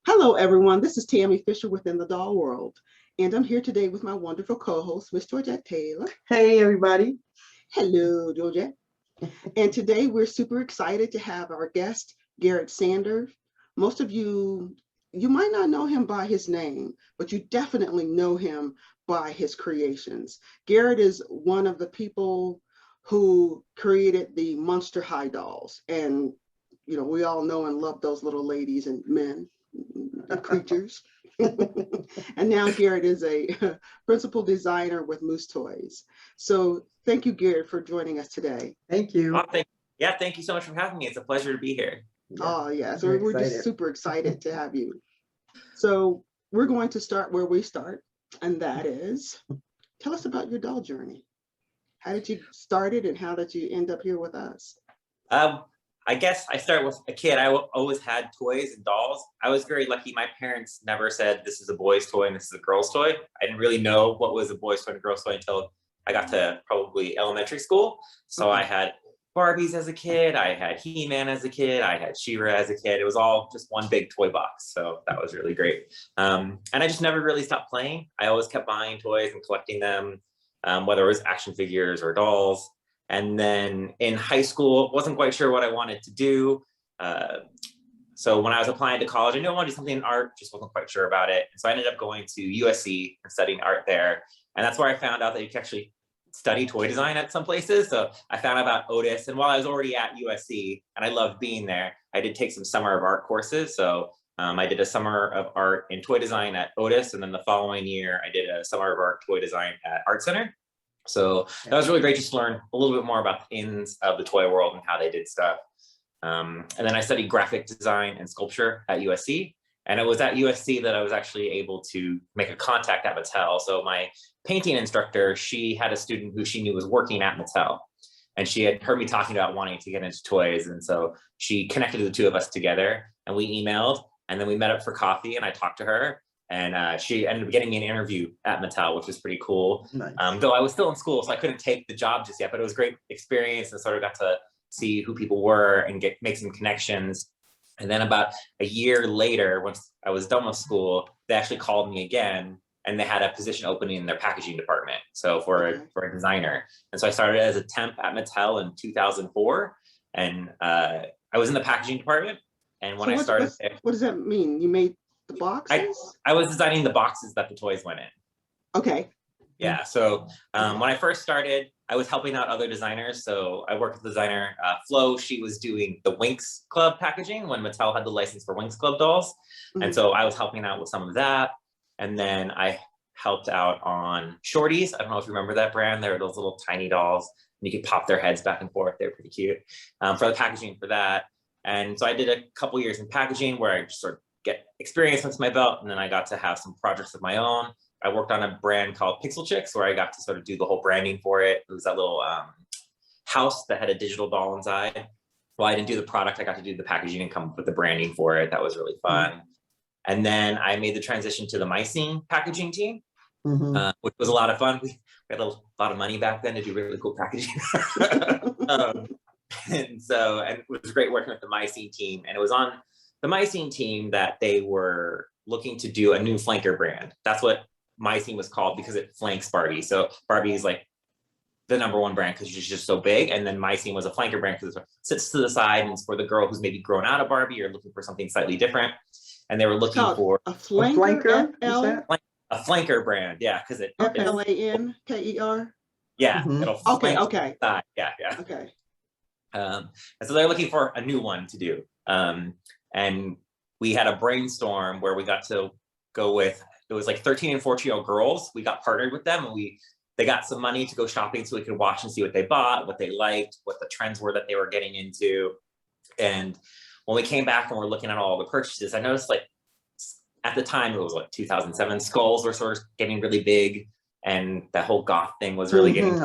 Hello, everyone. This is Tammy Fisher within the Doll World, and I'm here today with my wonderful co-host, Miss Georgette Taylor. Hey, everybody. Hello, Georgette. And today we're super excited to have our guest, Garrett Sander. Most of you might not know him by his name, but you definitely know him by his creations. Garrett is one of the people who created the Monster High dolls, and we all know and love those little ladies and men. Creatures. And now Garrett is a principal designer with Moose Toys. So thank you, Garrett, for joining us today. Thank you. Thank you so much for having me. It's a pleasure to be here. Oh, yeah. So we're just super excited to have you. So we're going to start where we start, and that is, tell us about your doll journey. How did you start it, and how did you end up here with us? I guess I started with a kid. I always had toys and dolls. I was very lucky. My parents never said this is a boy's toy and this is a girl's toy. I didn't really know what was a boy's toy and a girl's toy until I got to probably elementary school. So I had Barbies as a kid. I had He-Man as a kid. I had She-Ra as a kid. It was all just one big toy box. So that was really great. And I just never really stopped playing. I always kept buying toys and collecting them, whether it was action figures or dolls. And then in high school, wasn't quite sure what I wanted to do. So when I was applying to college, I knew I wanted to do something in art, just wasn't quite sure about it. And so I ended up going to USC and studying art there. And that's where I found out that you can actually study toy design at some places. So I found out about Otis. And while I was already at USC and I loved being there, I did take some summer of art courses. So I did a summer of art in toy design at Otis. And then the following year, I did a summer of art toy design at Art Center. So that was really great just to learn a little bit more about the ins of the toy world and how they did stuff. And then I studied graphic design and sculpture at USC. And it was at USC that I was actually able to make a contact at Mattel. So my painting instructor, she had a student who she knew was working at Mattel. And she had heard me talking about wanting to get into toys. And so she connected the two of us together and we emailed, and then we met up for coffee and I talked to her. And she ended up getting me an interview at Mattel, which was pretty cool. Nice. Though I was still in school, so I couldn't take the job just yet, but it was a great experience and sort of got to see who people were and make some connections. And then about a year later, once I was done with school, they actually called me again and they had a position opening in their packaging department. So for a designer. And so I started as a temp at Mattel in 2004. And I was in the packaging department. And when I started there, what does that mean? You made the boxes? I was designing the boxes that the toys went in. Okay. Yeah, so when I first started, I was helping out other designers. So I worked with the designer Flo. She was doing the Winx Club packaging when Mattel had the license for Winx Club dolls. And so I was helping out with some of that. And then I helped out on Shorties. I don't know if you remember that brand. They were those little tiny dolls and you could pop their heads back and forth. They were pretty cute for the packaging for that. And so I did a couple years in packaging where I just sort of get experience under my belt. And then I got to have some projects of my own. I worked on a brand called Pixel Chicks where I got to sort of do the whole branding for it. It was that little house that had a digital doll inside. Well, I didn't do the product. I got to do the packaging and come up with the branding for it. That was really fun. And then I made the transition to the Mycene packaging team, which was a lot of fun. We had a lot of money back then to do really cool packaging. And it was great working with the Mycene team. And it was on the Mycene team that they were looking to do a new flanker brand. That's what Mycene was called because it flanks Barbie. So Barbie is like the #1 brand because she's just so big. And then Mycene was a flanker brand because it sits to the side and it's for the girl who's maybe grown out of Barbie or looking for something slightly different. And they were looking for a flanker. A flanker brand, yeah, because it FLANKER. Yeah. It'll Okay. Side. Yeah. Okay. And so they're looking for a new one to do. And we had a brainstorm where we got to go with, it was like 13 and 14-year-old girls. We got partnered with them and they got some money to go shopping so we could watch and see what they bought, what they liked, what the trends were that they were getting into. And when we came back and we're looking at all the purchases, I noticed like at the time it was like 2007, skulls were sort of getting really big and that whole goth thing was really getting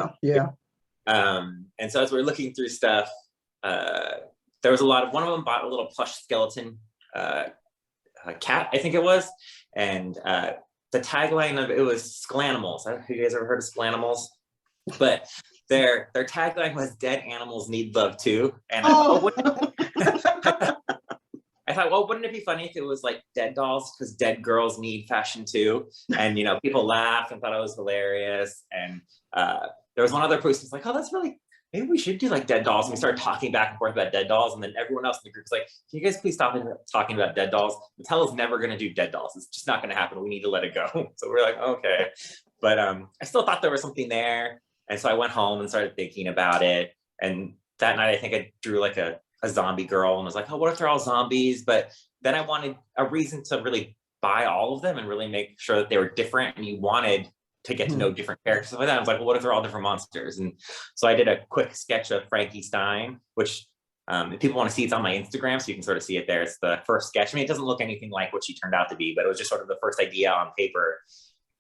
and so as we're looking through stuff, there was one of them bought a little plush skeleton cat, I think it was. And the tagline of it was Sklanimals. Have you guys ever heard of Sklanimals? But their tagline was "Dead animals need love too." And I thought thought, well, wouldn't it be funny if it was like dead dolls, because dead girls need fashion too, and you know, people laughed and thought it was hilarious. And there was one other person who's like, oh, that's really, maybe we should do like dead dolls. And we started talking back and forth about dead dolls, and then everyone else in the group was like, can you guys please stop talking about dead dolls? Mattel is never going to do dead dolls. It's just not going to happen. We need to let it go. So we're like, okay. But I still thought there was something there, and so I went home and started thinking about it. And that night, I think I drew like a zombie girl and was like, oh, what if they're all zombies? But then I wanted a reason to really buy all of them and really make sure that they were different, and you wanted to get to know different characters like that. I was like, well, what if they're all different monsters? And so I did a quick sketch of Frankenstein, which if people want to see, it's on my Instagram, so you can sort of see it there. It's the first sketch. I mean, it doesn't look anything like what she turned out to be, but it was just sort of the first idea on paper.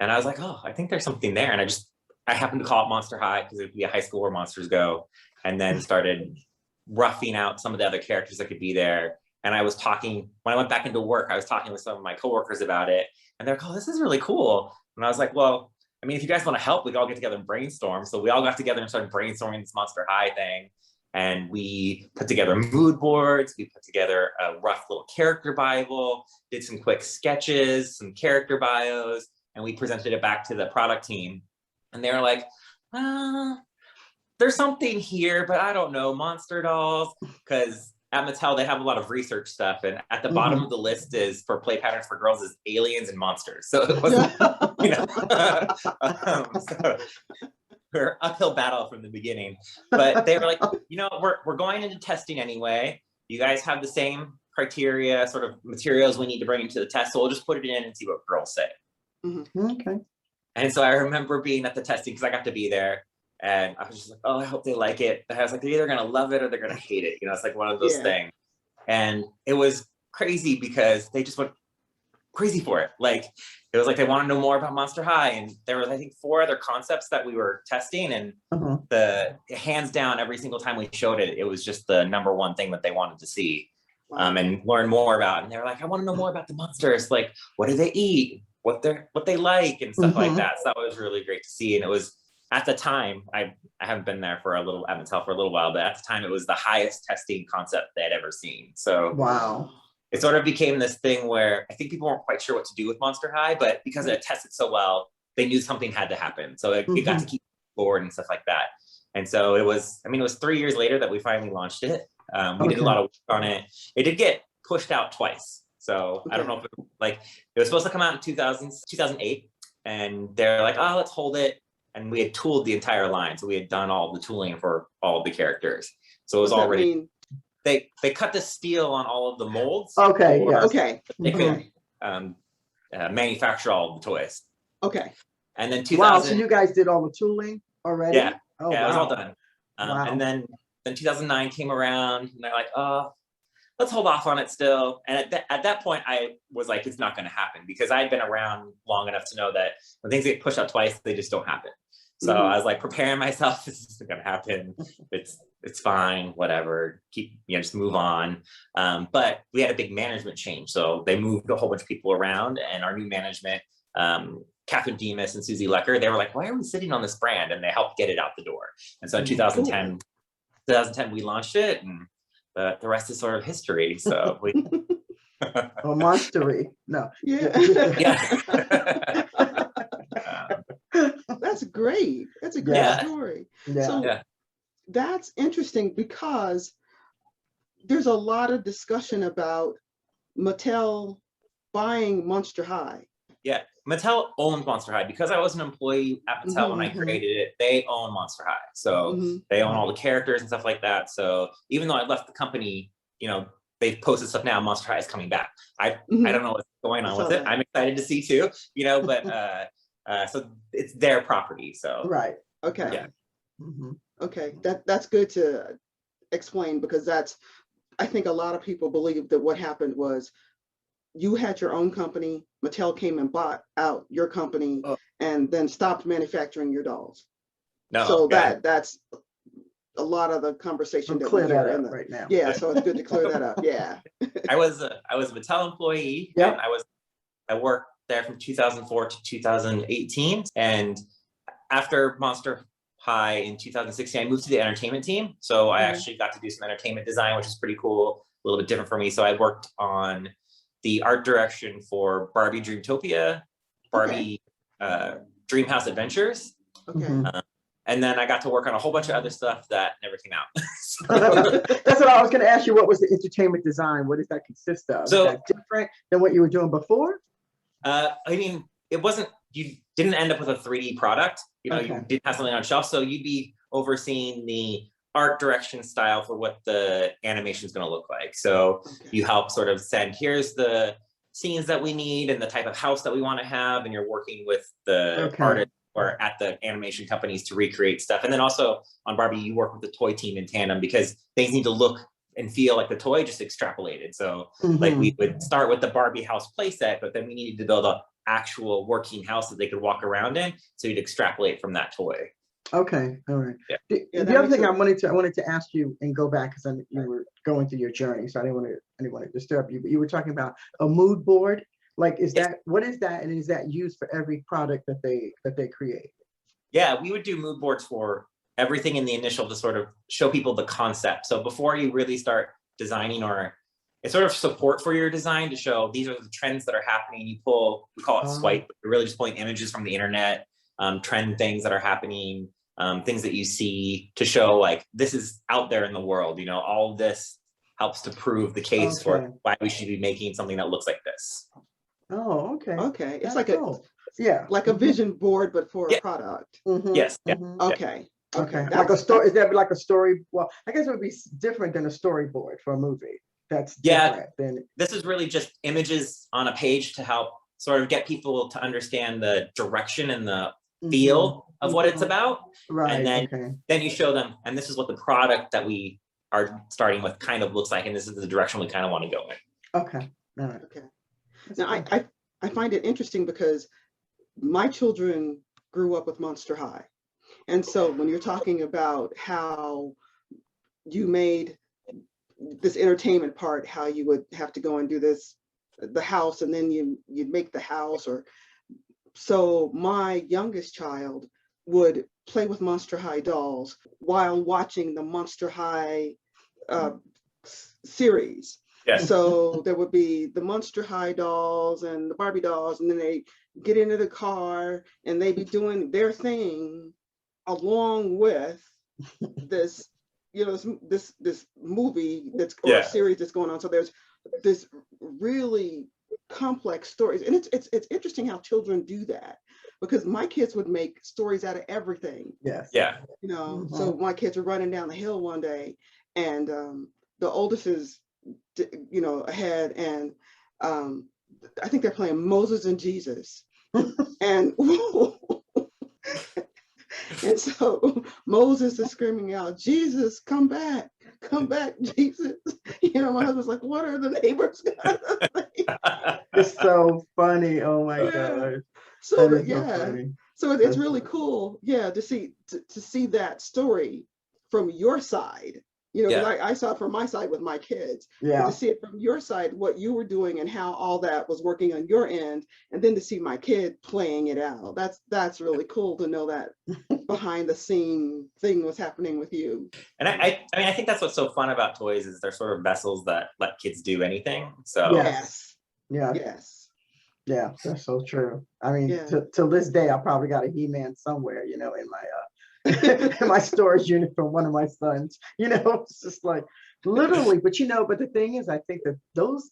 And I was like, oh, I think there's something there. And I happened to call it Monster High because it would be a high school where monsters go, and then started roughing out some of the other characters that could be there. And I was talking, when I went back into work, I was talking with some of my coworkers about it, and they're like, oh, this is really cool. And I was like, well, I mean, if you guys want to help, we could all get together and brainstorm. So we all got together and started brainstorming this Monster High thing. And we put together mood boards. We put together a rough little character Bible, did some quick sketches, some character bios, and we presented it back to the product team. And they were like, there's something here, but I don't know, monster dolls. Because at Mattel, they have a lot of research stuff. And at the bottom of the list is, for play patterns for girls, is aliens and monsters. So it wasn't, you know, so we're uphill battle from the beginning. But they were like, you know, we're going into testing anyway. You guys have the same criteria, sort of materials we need to bring into the test. So we'll just put it in and see what girls say. Okay. And so I remember being at the testing, because I got to be there. And I was just like, oh, I hope they like it. And I was like, they're either going to love it or they're going to hate it. You know, it's like one of those things. And it was crazy because they just went crazy for it. Like, it was like they want to know more about Monster High. And there was, I think, 4 other concepts that we were testing. And the hands down, every single time we showed it, it was just the #1 thing that they wanted to see and learn more about. And they were like, I want to know more about the monsters. Like, what do they eat? What they like and stuff like that. So that was really great to see. And it was, at the time, I haven't been there for a little, at Mattel for a little while, but at the time it was the highest testing concept they had ever seen. So wow, it sort of became this thing where I think people weren't quite sure what to do with Monster High, but because it tested so well, they knew something had to happen. So it got to keep forward and stuff like that. And so it was, I mean, it was 3 years later that we finally launched it. We did a lot of work on it. It did get pushed out twice. So I don't know if it was supposed to come out in 2008, and they're like, oh, let's hold it. And we had tooled the entire line. So we had done all the tooling for all of the characters. So it was already, they cut the steel on all of the molds. Okay, yeah. Okay. They could manufacture all of the toys. Okay. And then Wow, so you guys did all the tooling already? Yeah, oh, yeah, wow. it was all done. Wow. And then 2009 came around, and they're like, oh, let's hold off on it still. And at that point, I was like, it's not going to happen, because I'd been around long enough to know that when things get pushed out twice, they just don't happen. So I was like preparing myself, this isn't going to happen. It's fine, whatever, just move on. But we had a big management change. So they moved a whole bunch of people around, and our new management, Catherine Demas and Susie Lecker, they were like, why are we sitting on this brand? And they helped get it out the door. And so in 2010, we launched it, and the rest is sort of history. So we Oh, monstery. No. yeah. That's great. That's a great story. Yeah. So that's interesting, because there's a lot of discussion about Mattel buying Monster High. Yeah, Mattel owns Monster High. Because I was an employee at Mattel when I created it, they own Monster High. So they own all the characters and stuff like that. So even though I left the company, you know, they've posted stuff now, Monster High is coming back. I don't know what's going on with it. I'm excited to see too, you know, but so it's their property. So right. Okay. Yeah. Okay, that's good to explain, because I think a lot of people believe that what happened was you had your own company, Mattel came and bought out your company and then stopped manufacturing your dolls. No. So that's a lot of the conversation that we hear in right now. Yeah, so it's good to clear that up. Yeah. I was a Mattel employee. Yep. And I worked there from 2004 to 2018. And after Monster High in 2016, I moved to the entertainment team. So I actually got to do some entertainment design, which is pretty cool. little bit different for me. So I worked on the art direction for Barbie Dreamtopia, Barbie Dreamhouse Adventures. Okay. Mhm. And then I got to work on a whole bunch of other stuff that never came out. That's what I was going to ask you. What was the entertainment design? What does that consist of? So- Is that different than what you were doing before? I mean, it wasn't, you didn't end up with a 3D product, you know, Okay. you didn't have something on shelf. So you'd be overseeing the art direction style for what the animation is going to look like. So you help sort of send, here's the scenes that we need and the type of house that we want to have. And you're working with the artist or at the animation companies to recreate stuff. And then also on Barbie, you work with the toy team in tandem because things need to look and feel like the toy, just extrapolated. So like we would start with the Barbie house playset, but then we needed to build a actual working house that they could walk around in. So you'd extrapolate from that toy. Okay, all right. Yeah. The other thing I wanted to ask you and go back because you were going through your journey, so I didn't want to disturb you. But you were talking about a mood board. Like, what is that, and is that used for every product that they create? Yeah, we would do mood boards for everything in the initial to sort of show people the concept. So before you really start designing, or it's sort of support for your design to show these are the trends that are happening. We call it swipe, but we're really just pulling images from the internet, trend things that are happening, things that you see to show like this is out there in the world. You know, all of this helps to prove the case for why we should be making something that looks like this. Oh, okay. Okay. It's That's like cool. like a vision board, but for a product. Yes. Yeah. Okay. Okay. Like a story. Is that like a story? Well, I guess it would be different than a storyboard for a movie. That's different than. This is really just images on a page to help sort of get people to understand the direction and the feel of what it's about. Right. And then you show them, and this is what the product that we are starting with kind of looks like, and this is the direction we kind of want to go in. Okay. All right. Okay. Now I find it interesting because my children grew up with Monster High. And so when you're talking about how you made this entertainment part, how you would have to go and do the house, and then you'd make the house, or so my youngest child would play with Monster High dolls while watching the Monster High series. Yes. So there would be the Monster High dolls and the Barbie dolls, and then they get into the car and they be doing their thing along with this, you know, this movie or series that's going on. So there's this really complex stories, and it's interesting how children do that, because my kids would make stories out of everything. Yes. Yeah. You know, so my kids were running down the hill one day, and the oldest is, you know, ahead, and I think they're playing Moses and Jesus, and and so Moses is screaming out, "Jesus, come back, Jesus!" You know, my husband's like, "What are the neighbors gonna think?" It's so funny. Oh my God. So That is so funny. so it's really cool, to see that story from your side. You know, 'cause I saw it from my side with my kids. But to see it from your side, what you were doing and how all that was working on your end, and then to see my kid playing it out. That's really cool to know that behind the scene thing was happening with you. And I mean, I think that's what's so fun about toys is they're sort of vessels that let kids do anything. So Yes. Yeah. Yes. Yeah, that's so true. I mean, Yeah. till this day, I probably got a He-Man somewhere, you know, in my in my storage unit from one of my sons. You know, it's just like literally. But you know, but the thing is, I think that those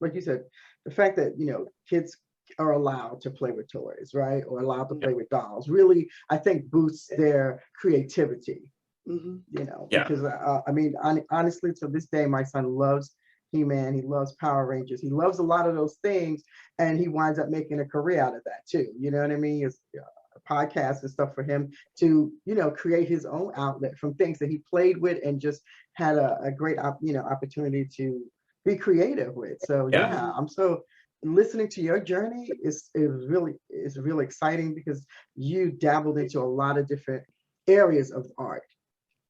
like you said, the fact that, you know, kids are allowed to play with toys, right, or allowed to play with dolls, really, I think boosts their creativity. You know, because I mean, honestly, to this day, my son loves He-Man, he loves Power Rangers, he loves a lot of those things, and he winds up making a career out of that too. You know what I mean? It's a podcast and stuff for him to, you know, create his own outlet from things that he played with and just had a great, you know, opportunity to be creative with. So I'm so listening to your journey is really exciting, because you dabbled into a lot of different areas of art.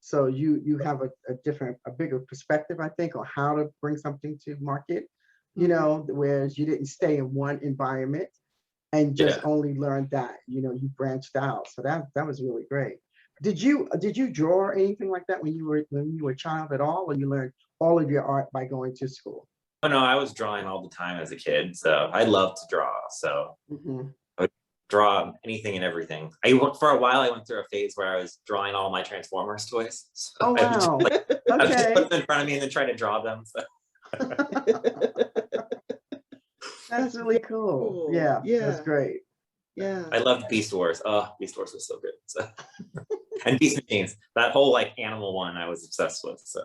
So you have a bigger perspective, I think, on how to bring something to market, you know, whereas you didn't stay in one environment and just only learn that, you know, you branched out. So that was really great. Did you draw or anything like that when you were a child at all, or you learned all of your art by going to school? Oh no, I was drawing all the time as a kid, so I loved to draw. So Mhm. I would draw anything and everything. For a while, I went through a phase where I was drawing all my Transformers toys. So Oh, I would just, wow. I would just Okay. put them in front of me and then try to draw them. So. That's really cool. Yeah, that's Yeah. great. Yeah. I loved Beast Wars. Oh, Beast Wars was so good. So. And Beast Machines, that whole like animal one, I was obsessed with. So.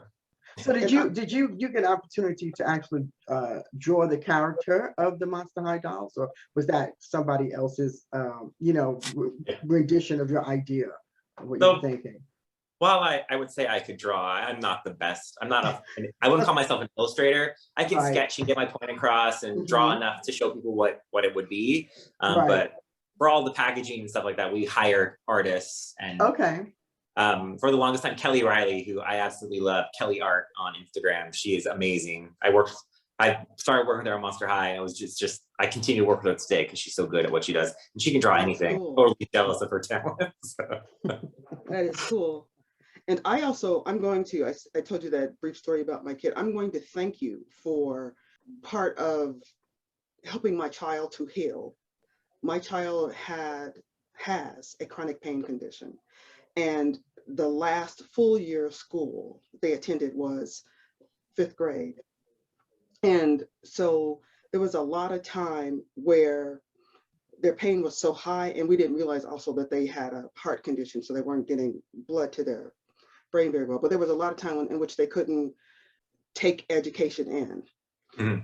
So And did you get an opportunity to actually draw the character of the Monster High dolls, or was that somebody else's rendition of your idea of what you were thinking? While I would say I could draw, I'm not the best. I wouldn't call myself an illustrator. I can sketch and get my point across and draw enough to show people what it would be. But for all the packaging and stuff like that, we hire artists. And for the longest time, Kelly Riley, who I absolutely love, Kelly Art on Instagram. She is amazing. I started working with her on Monster High. And I was just I continue to work with her today because she's so good at what she does. And she can draw anything. Cool. Totally jealous of her talent. So. That is cool. And I told you that brief story about my kid. I'm going to thank you for part of helping my child to heal. My child has a chronic pain condition. And the last full year of school they attended was 5th grade. And so there was a lot of time where their pain was so high, and we didn't realize also that they had a heart condition, so they weren't getting blood to their brain very well. But there was a lot of time in which they couldn't take education in.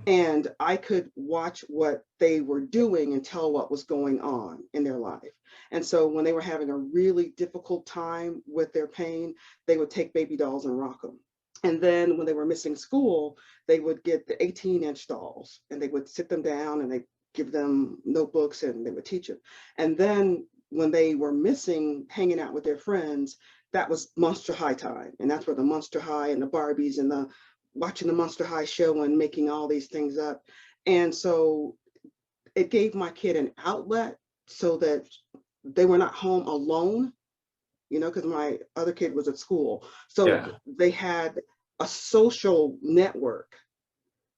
And I could watch what they were doing and tell what was going on in their life. And so when they were having a really difficult time with their pain, they would take baby dolls and rock them. And then when they were missing school, they would get the 18-inch dolls and they would sit them down and they give them notebooks and they would teach them. And then when they were missing hanging out with their friends, that was Monster High time. And that's where the Monster High and the Barbies and the watching the Monster High show and making all these things up. And so it gave my kid an outlet so that they were not home alone, because my other kid was at school. So they had a social network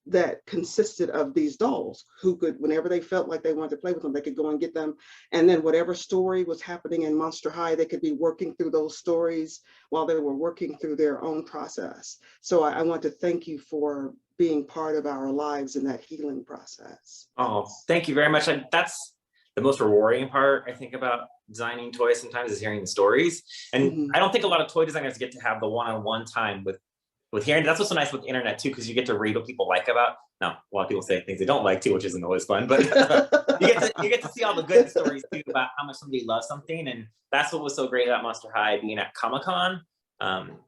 that consisted of these dolls who could, whenever they felt like they wanted to play with them, they could go and get them. And then whatever story was happening in Monster High, they could be working through those stories while they were working through their own process. So I want to thank you for being part of our lives in that healing process. Oh, thank you very much. That's the most rewarding part, I think, about designing toys sometimes, is hearing the stories. And I don't think a lot of toy designers get to have the one-on-one time with hearing. That's what's so nice with the internet too, because you get to read what people like about. Now, a lot of people say things they don't like too, which isn't always fun, but you get to see all the good stories too about how much somebody loves something. And that's what was so great about Monster High being at Comic-Con.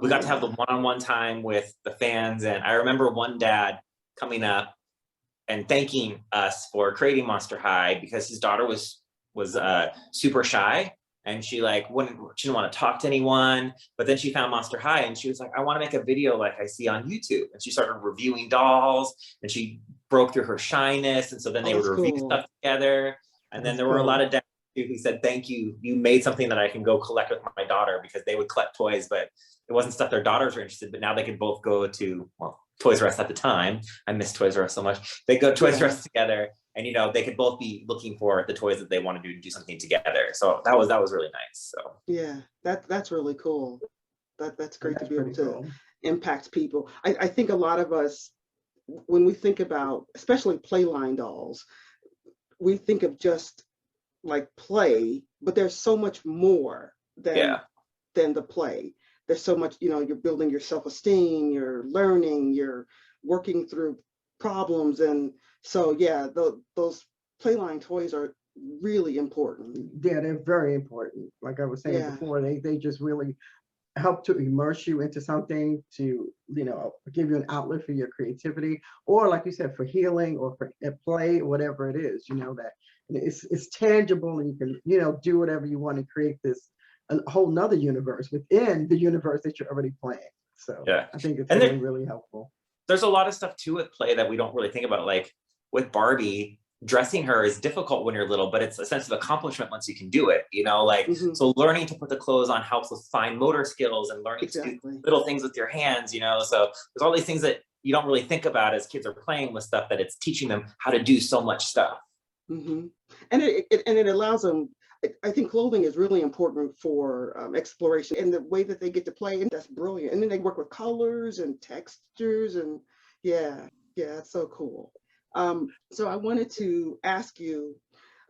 We got to have the one-on-one time with the fans. And I remember one dad coming up and thanking us for creating Monster High because his daughter was super shy. And she didn't want to talk to anyone, but then she found Monster High and she was like, I want to make a video like I see on YouTube. And she started reviewing dolls and she broke through her shyness. And so then they would review stuff together. And then there were a lot of dads who said, thank you. You made something that I can go collect with my daughter, because they would collect toys, but it wasn't stuff their daughters were interested in. But now they could both go to, Toys R Us at the time. I miss Toys R Us so much. They go to Toys R Us together. And they could both be looking for the toys that they want to do something together. So that was really nice. So yeah, that's really cool. That's great to be able to impact people. I think a lot of us, when we think about especially playline dolls, we think of just like play, but there's so much more than the play. There's so much, you're building your self-esteem, you're learning, you're working through problems. And so, yeah, those playline toys are really important. Yeah, they're very important. Like I was saying before, they just really help to immerse you into something, to give you an outlet for your creativity, or like you said, for healing or for play, whatever it is. That it's tangible, and you can do whatever you want to create this a whole nother universe within the universe that you're already playing. So I think it's really helpful. There's a lot of stuff too with play that we don't really think about, like with Barbie. dressing her is difficult when you're little, but it's a sense of accomplishment once you can do it, you know, like, so learning to put the clothes on helps with fine motor skills and learning to do little things with your hands, you know, so there's all these things that you don't really think about as kids are playing with stuff, that it's teaching them how to do so much stuff. And it allows them, I think clothing is really important for exploration and the way that they get to play, and that's brilliant. And then they work with colors and textures, and yeah, it's so cool. So I wanted to ask you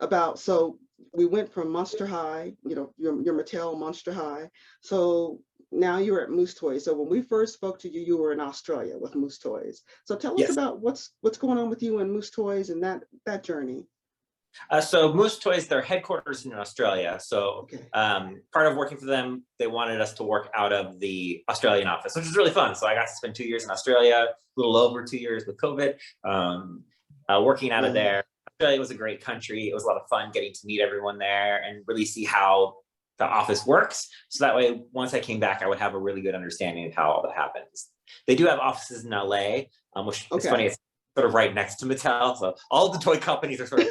about, so we went from Monster High, you know, your Mattel Monster High. So now you're at Moose Toys. So when we first spoke to you, you were in Australia with Moose Toys. So tell us about what's going on with you and Moose Toys and that journey. So Moose Toys, their headquarters in Australia. So part of working for them, they wanted us to work out of the Australian office, which is really fun. So I got to spend 2 years in Australia, a little over 2 years with COVID, working out of there. Australia was a great country. It was a lot of fun getting to meet everyone there and really see how the office works. So that way, once I came back, I would have a really good understanding of how all that happens. They do have offices in LA, which is funny. It's sort of right next to Mattel. So all the toy companies are sort of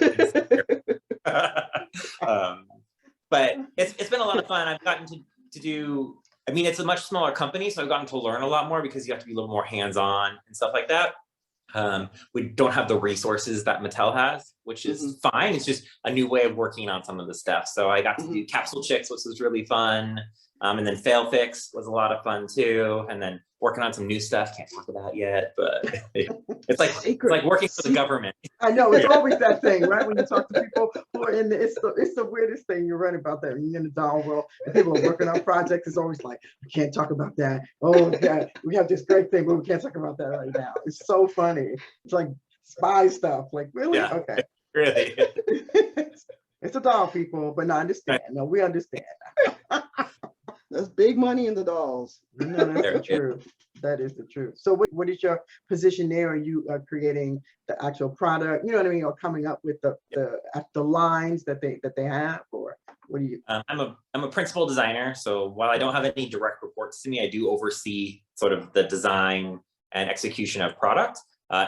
but it's been a lot of fun. I've gotten to do, I mean, it's a much smaller company, so I've gotten to learn a lot more because you have to be a little more hands-on and stuff like that. We don't have the resources that Mattel has, which is fine. It's just a new way of working on some of the stuff. So I got to do Capsule Chicks, which was really fun. And then Fail Fix was a lot of fun too. And then working on some new stuff, can't talk about yet, but it's like working for the government. I know, it's always that thing, right? When you talk to people who are in the, it's the weirdest thing. You're right about that. When you're in the doll world and people are working on projects, it's always like, we can't talk about that. Oh God, we have this great thing, but we can't talk about that right now. It's so funny. It's like spy stuff. Like, really? Yeah, okay. Really. It's a doll, people, but no, I understand. No, we understand. There's big money in the dolls. No, that's the truth. That is the truth. So what is your position there? Are you creating the actual product? You know what I mean? Or coming up with the lines that they have, or what do you? I'm a principal designer. So while I don't have any direct reports to me, I do oversee sort of the design and execution of product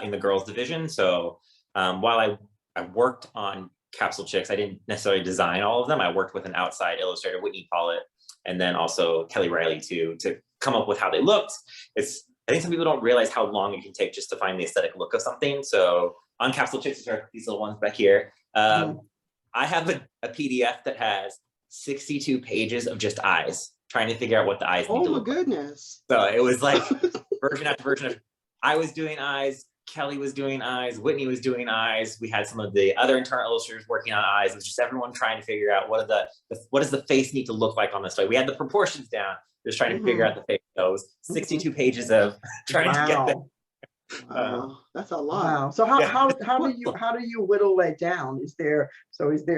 in the girls division. So while I worked on Capsule Chicks, I didn't necessarily design all of them. I worked with an outside illustrator, Whitney Pollitt, and then also Kelly Riley too, to come up with how they looked. I think some people don't realize how long it can take just to find the aesthetic look of something. So on Capsule Chicks, which are these little ones back here, I have a PDF that has 62 pages of just eyes, trying to figure out what the eyes need to look like. Oh my goodness. So it was like version after version of, I was doing eyes, Kelly was doing eyes, Whitney was doing eyes. We had some of the other internal illustrators working on eyes. It was just everyone trying to figure out what does the face need to look like on this toy. We had the proportions down, just trying to figure out the face. So it was 62 pages of trying to get that. Wow, that's a lot. Wow. So how do you whittle that down? Is there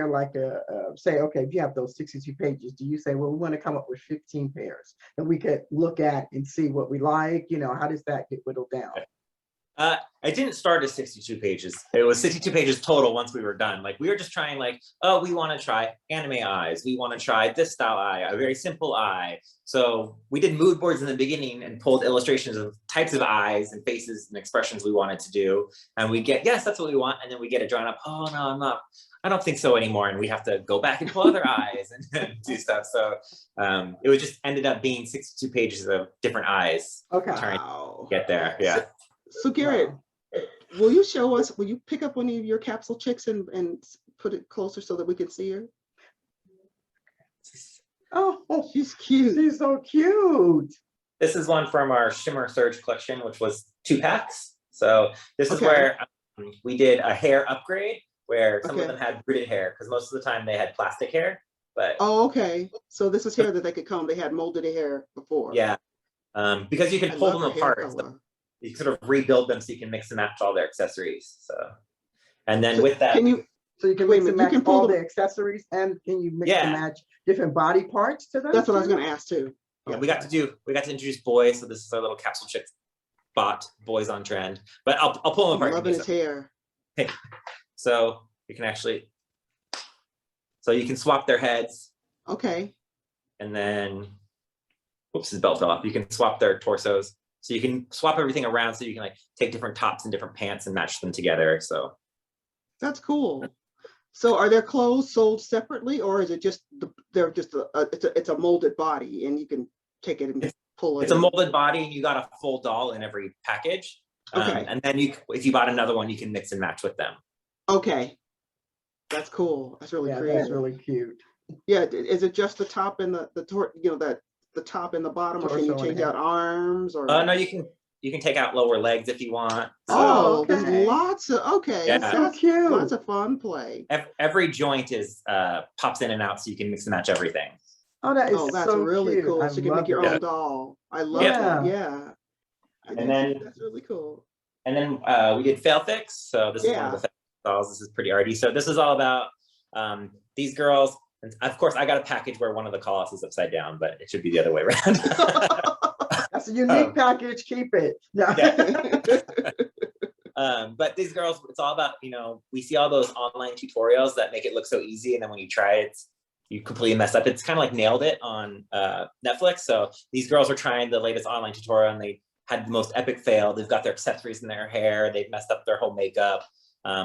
like a say, okay, if you have those 62 pages, do you say, well, we want to come up with 15 pairs that we could look at and see what we like? You know, how does that get whittled down? I didn't start at 62 pages. It was 62 pages total once we were done. Like, we were just trying, like, oh, we want to try anime eyes. We want to try this style eye, a very simple eye. So we did mood boards in the beginning and pulled illustrations of types of eyes and faces and expressions we wanted to do. And we get, yes, that's what we want. And then we get it drawn up. Oh, no, I don't think so anymore. And we have to go back and pull other eyes and do stuff. So it was just ended up being 62 pages of different eyes. Okay. Trying to get there. Yeah. So Garrett, will you pick up one of your Capsule Chicks and put it closer so that we can see her? Oh, she's cute. She's so cute. This is one from our Shimmer Surge collection, which was 2 packs. So this is where we did a hair upgrade, where some of them had braided hair, because most of the time they had plastic hair. But okay. So this is hair that they could comb. They had molded hair before. Yeah, because you can pull them apart. You sort of rebuild them so you can mix and match all their accessories. So, and then with that, you can mix and match all the accessories, and can you mix and match different body parts to them? That's what I was going to ask too. Yeah, we got to introduce boys. So this is our little Capsule Chicks bot, boys on trend. But I'll pull them apart. I'm loving his hair. So you can actually, you can swap their heads. Okay. And then, oops, his belt fell off. You can swap their torsos. So you can swap everything around, so you can like take different tops and different pants and match them together. So That's cool. So are their clothes sold separately, or is it just they're just it's a molded body and you can take it and pull it? It's a molded body. You got a full doll in every package. Okay. And then if you bought another one, you can mix and match with them. Okay. That's cool. That's really creative. That's really cute. Yeah. Is it just the top and the top and the bottom, or can you change out arms? Or no, you can take out lower legs if you want. Oh, okay. there's lots of Yeah. That's So cute. lots of fun play. Every joint is pops in and out, so you can mix and match everything. Oh, that is That's so really cute. cool. I So you can make your love own doll. I love Yeah. that. Yeah. And then That's really cool. And then we did Fail Fix. So this is one of the dolls. This is pretty arty. So this is all about these girls. And of course, I got a package where one of the call-outs is upside down, but it should be the other way around. That's a unique package. Keep it. But these girls, it's all about, we see all those online tutorials that make it look so easy. And then when you try it, you completely mess up. It's kind of like Nailed It on Netflix. So these girls were trying the latest online tutorial and they had the most epic fail. They've got their accessories in their hair. They've messed up their whole makeup.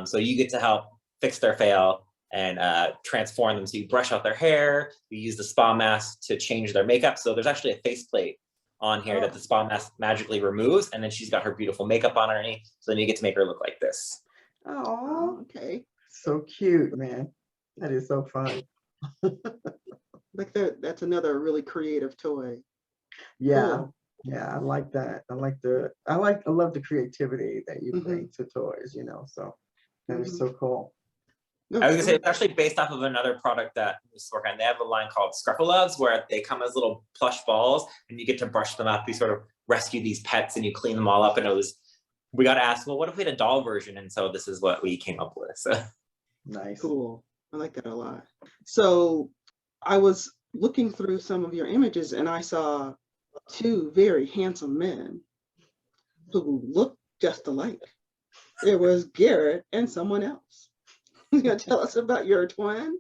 So you get to help fix their fail and transform them. So you brush out their hair. You use the spa mask to change their makeup. So there's actually a faceplate on here that the spa mask magically removes. And then she's got her beautiful makeup on underneath. So then you get to make her look like this. Oh, okay. So cute, man. That is so fun. Like that's another really creative toy. Yeah. Cool. Yeah, I like that. I love the creativity that you bring to toys, so that is so cool. No, I was gonna say it's actually based off of another product that was working on. They have a line called Scruffaloves where they come as little plush balls and you get to brush them up. You sort of rescue these pets and you clean them all up. And we got asked, well, what if we had a doll version? And so this is what we came up with. So Nice. Cool. I like that a lot. So I was looking through some of your images and I saw two very handsome men who looked just alike. There was Garrett and someone else. You gonna tell us about your twin?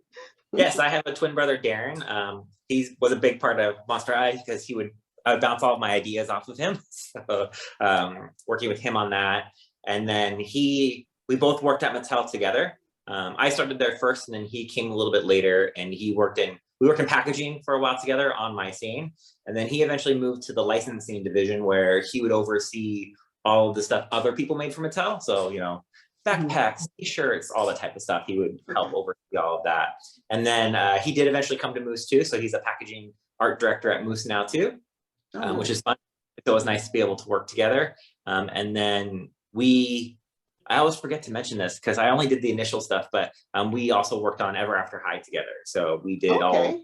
yes, I have a twin brother, Darren. He was a big part of Monster High because I would bounce all of my ideas off of him. So working with him on that. And then we both worked at Mattel together. I started there first and then he came a little bit later and we worked in packaging for a while together on my scene. And then he eventually moved to the licensing division where he would oversee all of the stuff other people made for Mattel. So, backpacks, t-shirts, all that type of stuff. He would help oversee all of that. And then he did eventually come to Moose too. So he's a packaging art director at Moose now too, which is fun. It's always nice to be able to work together. And then I always forget to mention this because I only did the initial stuff, but we also worked on Ever After High together. So we did all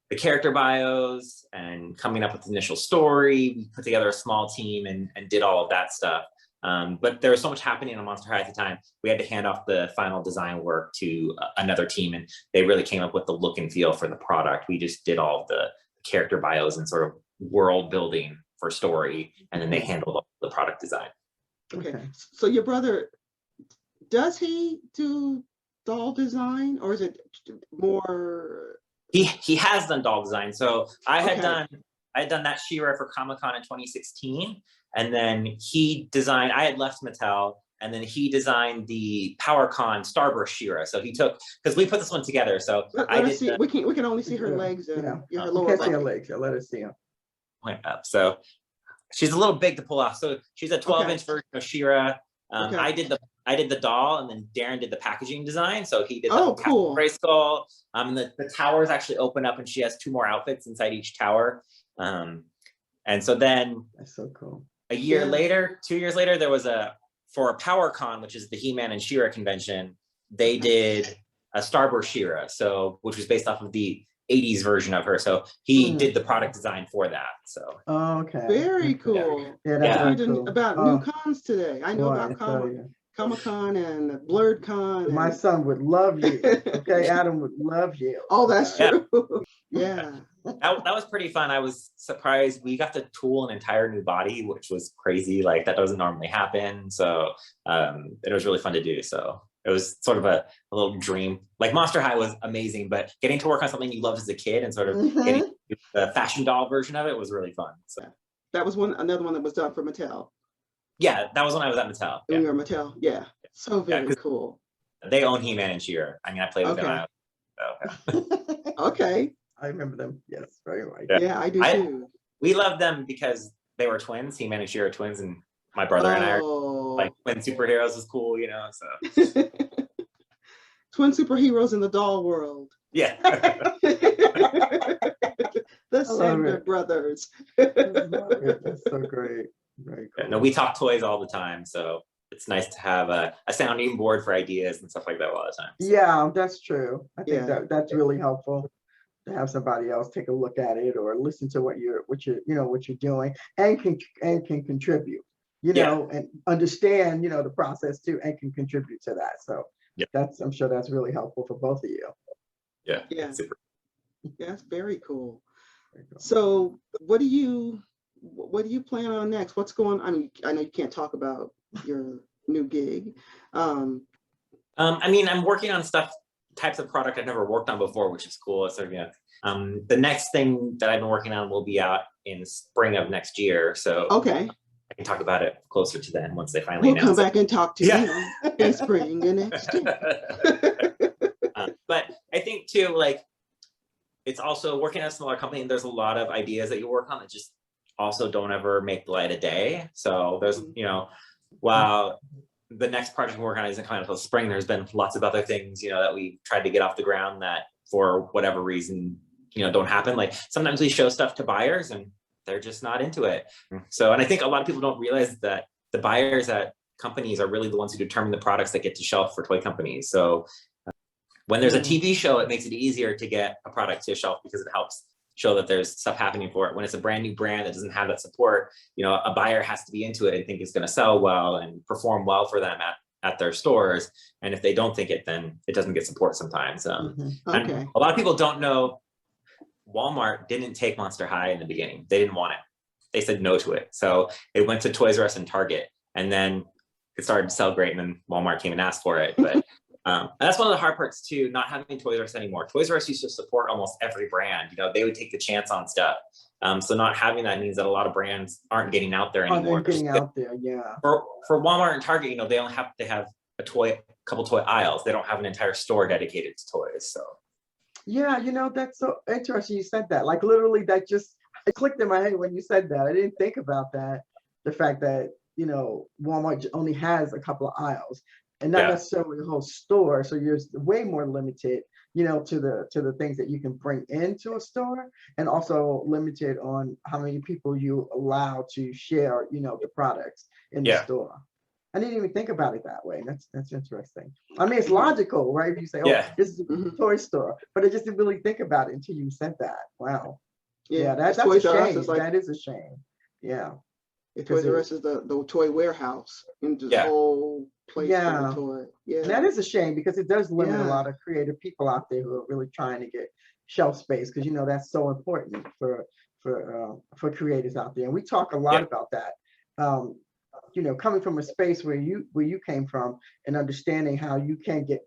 the character bios and coming up with the initial story. We put together a small team and did all of that stuff. But there was so much happening on Monster High at the time. We had to hand off the final design work to another team, and they really came up with the look and feel for the product. We just did all of the character bios and sort of world building for story, and then they handled all the product design. Okay. So your brother, does he do doll design or is it more? He has done doll design. So I had done that She-Ra for Comic-Con in 2016. And then I had left Mattel and then he designed the PowerCon Starburst She-Ra. So he because we put this one together. So we can only see her legs and her lower can't see her body. legs. Let us see them. Point up. So she's a little big to pull off. So she's a 12-inch version of She-Ra. I did the doll, and then Darren did the packaging design. So he did the gray skull. And the towers actually open up, and she has 2 more outfits inside each tower. And so then that's so cool. A year later, 2 years later, there was for PowerCon, which is the He-Man and She-Ra convention. They did a Starburst She-Ra, which was based off of the 80s version of her. So he did the product design for that. So very cool. Yeah, that's cool. About new cons today. I know about Comic-Con and Blurred Con. My son would love you. Okay, Adam would love you. Oh, that's true. Yeah. That was pretty fun. I was surprised. We got to tool an entire new body, which was crazy. Like that doesn't normally happen. So it was really fun to do. So it was sort of a little dream. Like Monster High was amazing, but getting to work on something you loved as a kid and sort of getting the fashion doll version of it was really fun. So that was another one that was done for Mattel. Yeah, that was when I was at Mattel. When you were Mattel, yeah. So very cool. They own He-Man and She-Ra. I mean, I played with them. Okay. Okay. I remember them. Yes, very right. Yeah, I do too. We loved them because they were twins. He-Man and She-Ra twins, and my brother and I are like twin superheroes was cool, you know. So twin superheroes in the doll world. Yeah. The Sander brothers. That's so great. Very cool. No, we talk toys all the time, so it's nice to have a sounding board for ideas and stuff like that a lot of times. Yeah, that's true. I think that's really helpful to have somebody else take a look at it or listen to what you're doing and can contribute, and understand, the process too, and can contribute to that. So I'm sure that's really helpful for both of you. Yeah. Super. That's very cool. So what do you plan on next? What's going on? I mean, I know you can't talk about your new gig. I mean, I'm working on types of product I've never worked on before, which is cool. So the next thing that I've been working on will be out in spring of next year. So okay, I can talk about it closer to then once they finally announce come back and talk to you in spring and next year. But I think too, like, it's also working at a smaller company, and there's a lot of ideas that you work on that just also don't ever make the light of day. So there's, while the next project we're working on isn't coming until spring, there's been lots of other things, that we tried to get off the ground that for whatever reason, don't happen. Like sometimes we show stuff to buyers and they're just not into it. So, and I think a lot of people don't realize that the buyers at companies are really the ones who determine the products that get to shelf for toy companies. So when there's a TV show, it makes it easier to get a product to a shelf because it helps show that there's stuff happening for it. When it's a brand new brand that doesn't have that support, a buyer has to be into it and think it's going to sell well and perform well for them at their stores. And if they don't think it, then it doesn't get support sometimes. And a lot of people don't know Walmart didn't take Monster High in the beginning. They didn't want it. They said no to it. So it went to Toys R Us and Target, and then it started to sell great, and then Walmart came and asked for it. But and that's one of the hard parts too, not having Toys R Us anymore. Toys R Us used to support almost every brand. They would take the chance on stuff. So not having that means that a lot of brands aren't getting out there anymore. For Walmart and Target, they have a couple toy aisles. They don't have an entire store dedicated to toys. So yeah, that's so interesting you said that. Like literally that just clicked in my head when you said that. I didn't think about that. The fact that, Walmart only has a couple of aisles and not necessarily the whole store. So you're way more limited, to the things that you can bring into a store, and also limited on how many people you allow to share, the products in the store. I didn't even think about it that way. That's interesting. I mean, it's logical, right? If you say, this is a toy store, but I just didn't really think about it until you said that. Wow. Yeah, that's a shame. That is a shame. Yeah. Toys R Us is the toy warehouse in the whole place for the toy. Yeah. And that is a shame because it does limit a lot of creative people out there who are really trying to get shelf space, because that's so important for creators out there. And we talk a lot about that. Coming from a space where you came from and understanding how you can get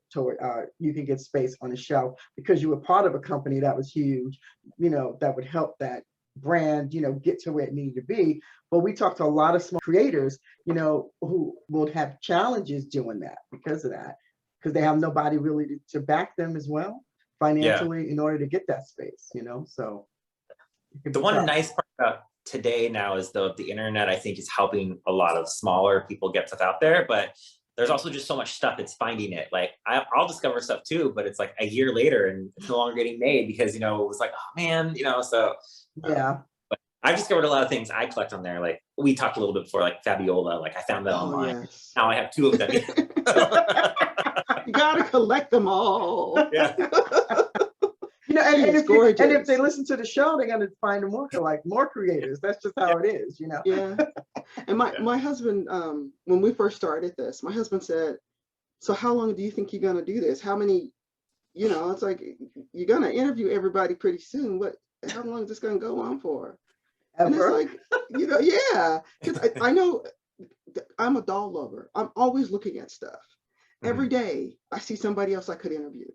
space on the shelf because you were part of a company that was huge, that would help that brand, get to where it needed to be. But we talked to a lot of small creators, who would have challenges doing that because of that, because they have nobody really to back them as well financially in order to get that space, so. The one nice part about today now is the internet, I think, is helping a lot of smaller people get stuff out there, but there's also just so much stuff it's finding it. Like I'll discover stuff too, but it's like a year later and it's no longer getting made because, it was like, oh man, so. But I've discovered a lot of things I collect on there. Like we talked a little bit before, like Fabiola, like I found that online. Yes. Now I have 2 of them. You gotta collect them all. Yeah. And if they listen to the show, they're gonna find more creators. That's just how it is, Yeah. And my husband, when we first started this, my husband said, "So how long do you think you're gonna do this? How many?" It's like you're gonna interview everybody pretty soon. How long is this gonna go on for? Ever? And it's like, because I know I'm a doll lover. I'm always looking at stuff. Every day I see somebody else I could interview.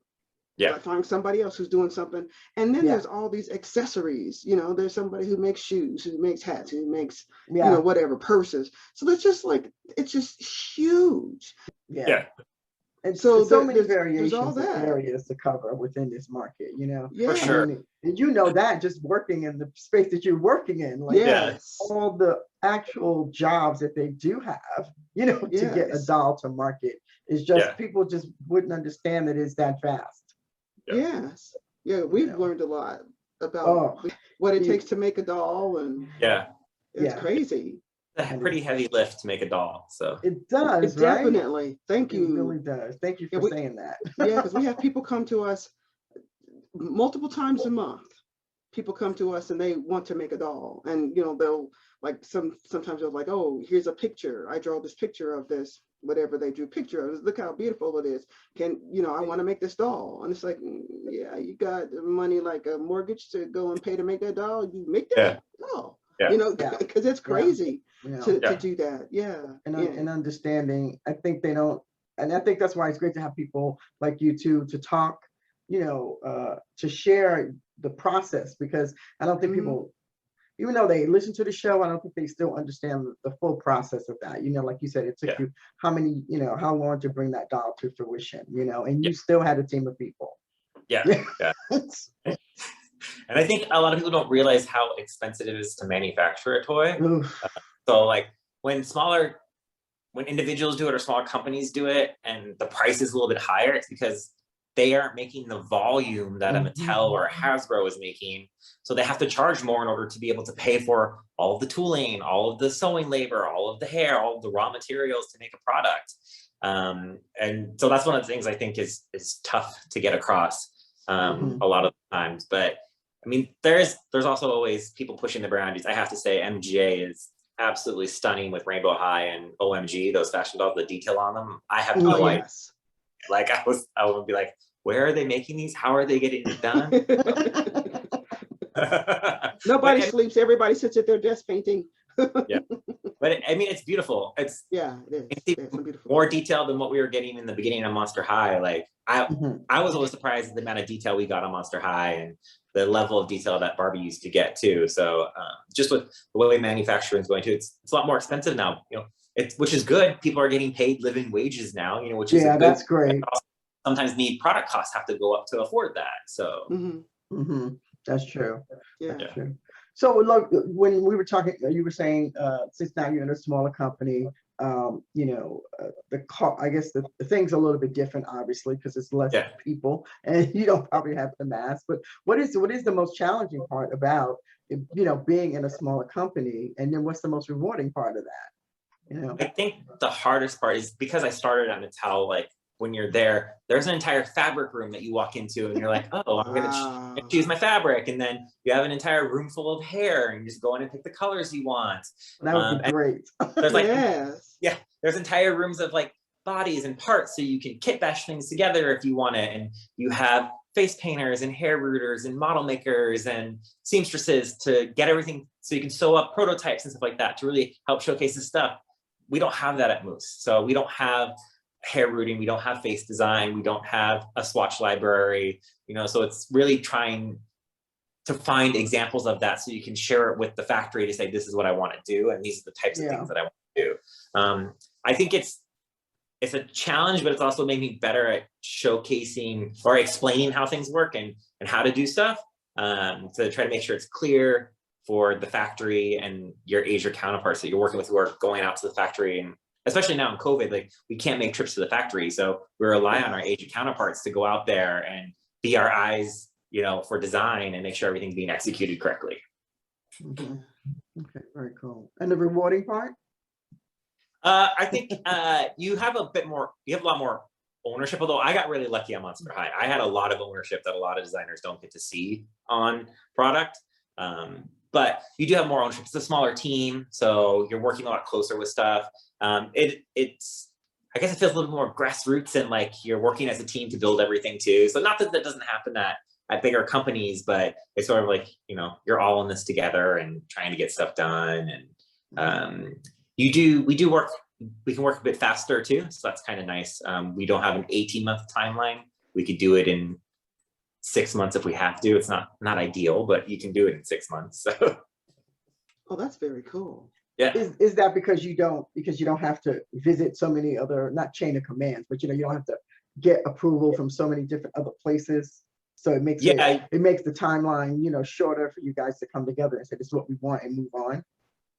I find somebody else who's doing something. And then there's all these accessories. There's somebody who makes shoes, who makes hats, who makes, whatever, purses. So it's just huge. Yeah. And So so many there's all variations of that. areas to cover within this market, For Yeah. sure. and you know that just working in the space that you're working in, like Yes. all the actual jobs that they do have, to get a Yes. doll to market is just Yeah. people just wouldn't understand that it's that fast. Yeah. Yes. Yeah, we've know. learned a lot about Oh, what it you- takes to make a doll, and Yeah. it's Yeah. crazy. It's a pretty heavy lift to make a doll. So it does, It right? definitely. Thank It you. really does. Thank you Yeah, for saying that. Yeah, because we have people come to us multiple times a month. People come to us and they want to make a doll, and they'll like sometimes they're like, oh, here's a picture. I draw this picture of this, whatever they drew picture of. Look how beautiful it is. I want to make this doll, and it's like, yeah, you got money like a mortgage to go and pay to make that doll. You make that doll, Yeah. Yeah. because it's crazy to Yeah. do that. Yeah, And understanding, I think they don't, and I think that's why it's great to have people like you two to talk, to share the process, because I don't think Mhm. people, even though they listen to the show, I don't think they still understand the full process of that. Like you said, it took you how long to bring that doll to fruition, and you still had a team of people. Yeah. Yeah. And I think a lot of people don't realize how expensive it is to manufacture a toy. Oof. So like when individuals do it or smaller companies do it and the price is a little bit higher, it's because they aren't making the volume that a Mattel or a Hasbro is making. So they have to charge more in order to be able to pay for all of the tooling, all of the sewing labor, all of the hair, all of the raw materials to make a product. And so that's one of the things I think is tough to get across a lot of times. But I mean, there's also always people pushing the boundaries. I have to say MGA is absolutely stunning with Rainbow High and OMG, those fashion dolls, the detail on them. I have no idea. Yes. Like I would be like, where are they making these? How are they getting it done? Nobody sleeps. Everybody sits at their desk painting. Yeah, but I mean, it's beautiful. It's it is. Some beautiful more detailed than what we were getting in the beginning of Monster High. Like I was always surprised at the amount of detail we got on Monster High and the level of detail that Barbie used to get too. So just with the way manufacturing is going to, it's a lot more expensive now. Which is good. People are getting paid living wages now. Which is that's great. Sometimes product costs have to go up to afford that. So that's true. Yeah. That's true. So look, when we were talking, you were saying since now you're in a smaller company, I guess the thing's a little bit different, obviously, because it's less people, and you don't probably have the mass. But what is the most challenging part about being in a smaller company, and then what's the most rewarding part of that? I think the hardest part is because I started at Mattel, like when you're there's an entire fabric room that you walk into and you're like, oh, I'm going to choose my fabric. And then you have an entire room full of hair and you just go in and pick the colors you want. That would be great. There's there's entire rooms of like bodies and parts so you can kit bash things together if you want it. And you have face painters and hair rooters and model makers and seamstresses to get everything so you can sew up prototypes and stuff like that to really help showcase the stuff. We don't have that at Moose. So we don't have hair rooting, we don't have face design, we don't have a swatch library, so it's really trying to find examples of that so you can share it with the factory to say, this is what I want to do, and these are the types of things that I want to do. I think it's a challenge, but it's also made me better at showcasing or explaining how things work and how to do stuff, to try to make sure it's clear for the factory and your Asia counterparts that you're working with who are going out to the factory. And especially now in COVID, like we can't make trips to the factory. So we rely on our Asia counterparts to go out there and be our eyes, for design and make sure everything's being executed correctly. Okay, very cool. And the rewarding part? I think you have a lot more ownership, although I got really lucky on Monster High. I had a lot of ownership that a lot of designers don't get to see on product. But you do have more ownership. It's a smaller team, so you're working a lot closer with stuff. It's I guess it feels a little more grassroots and like you're working as a team to build everything too. So not that doesn't happen at bigger companies, but it's sort of like, you're all in this together and trying to get stuff done. And we can work a bit faster too. So that's kind of nice. We don't have an 18-month timeline. We could do it in 6 months if we have to. It's not ideal, but you can do it in 6 months. So. Oh, that's very cool. Yeah. Is that because you don't have to visit so many other, not chain of commands, but you don't have to get approval from so many different other places. So it makes it makes the timeline, you know, shorter for you guys to come together and say, this is what we want and move on.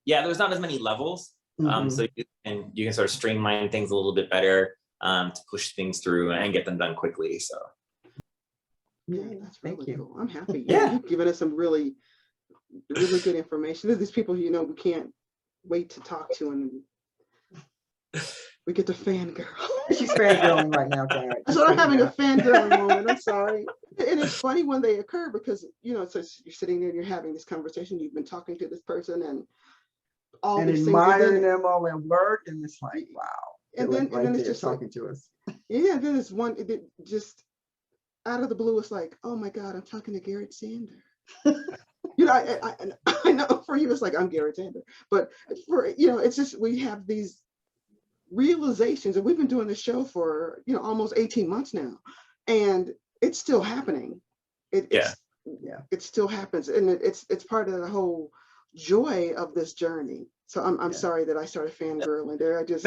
Yeah, there's not as many levels. So you can sort of streamline things a little bit better to push things through and get them done quickly. So yeah, that's really cool. I'm happy. Yeah. You've given us some really, really good information. There's these people, you know, we can't wait to talk to, and we get to fangirl. She's fangirling right now, Garrett. So I'm having a fangirl moment. I'm sorry. And it's funny when they occur because, you know, so you're sitting there and you're having this conversation. You've been talking to this person and all and these admiring things. them all at work, and it's like, wow. And then it's just talking to us. Yeah, then it's one, it just out of the blue, it's like, oh my God, I'm talking to Garrett Sander. You know, I know for you, it's like, I'm Garrett Sander. But for, you know, it's just, we have these realizations, and we've been doing this show for, you know, almost 18 months now, and it's still happening. It still happens, and it's part of the whole joy of this journey. So I'm sorry that I started fangirling there. It just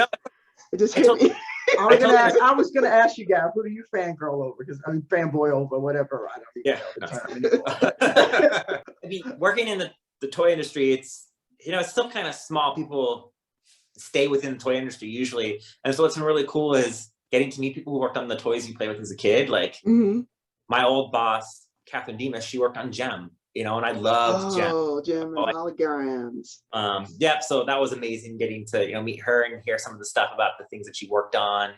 hit me. I was gonna ask you guys, who do you fangirl over? Because I mean, fanboy over, whatever. I don't even know the term. I mean, working in the toy industry, it's, you know, it's still kind of small. People stay within the toy industry usually, and so what's been really cool is getting to meet people who worked on the toys you play with as a kid. Like my old boss, Catherine Demas, she worked on Gem, you know, and I loved Gem. Oh, Gem and holograms. Yeah, so that was amazing getting to, you know, meet her and hear some of the stuff about the things that she worked on.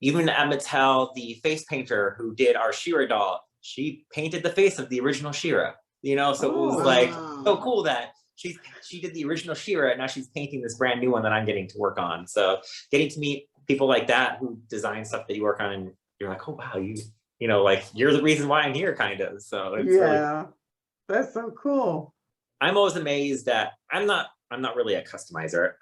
Even at Mattel, the face painter who did our She-Ra doll, she painted the face of the original She-Ra, you know, so it was like so cool that she did the original She-Ra, and now she's painting this brand new one that I'm getting to work on. So getting to meet people like that who design stuff that you work on, and you're like, oh wow, you know, like you're the reason why I'm here, kind of. So it's really, that's so cool. I'm always amazed that I'm not really a customizer.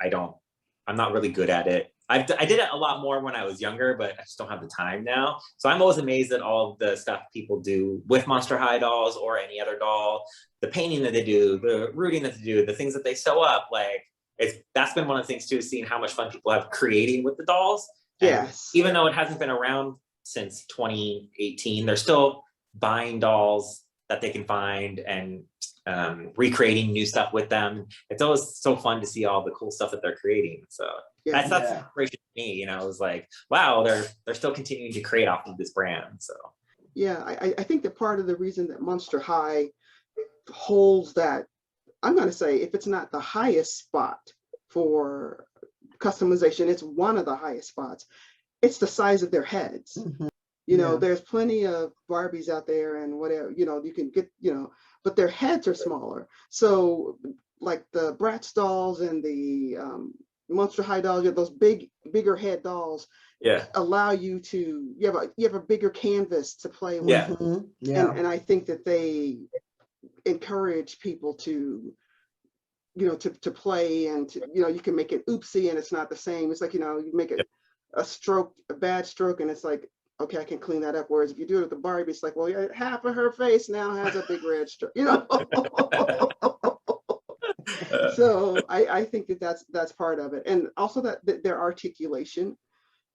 I'm not really good at it. I did it a lot more when I was younger, but I just don't have the time now. So I'm always amazed at all of the stuff people do with Monster High dolls or any other doll, the painting that they do, the rooting that they do, the things that they sew up. Like that's been one of the things too, seeing how much fun people have creating with the dolls. Yes. And even though it hasn't been around since 2018, they're still buying dolls that they can find and recreating new stuff with them. It's always so fun to see all the cool stuff that they're creating. So that's inspiration to me, you know. It was like, wow, they're still continuing to create off of this brand. So yeah, I think that part of the reason that Monster High holds that, I'm going to say, if it's not the highest spot for customization, it's one of the highest spots. It's the size of their heads. You know, there's plenty of Barbies out there and whatever, you know, you can get, you know, but their heads are smaller. So like the Bratz dolls and the Monster High dolls, you have those bigger head dolls. Allow you to, you have a bigger canvas to play with. And I think that they encourage people to, you know, to play, and to, you know, you can make it oopsie and it's not the same. It's like, you know, you make it a bad stroke, and it's like, okay, I can clean that up. Whereas if you do it with the Barbie, it's like, well, yeah, half of her face now has a big red stroke, you know. So I think that that's part of it, and also that their articulation,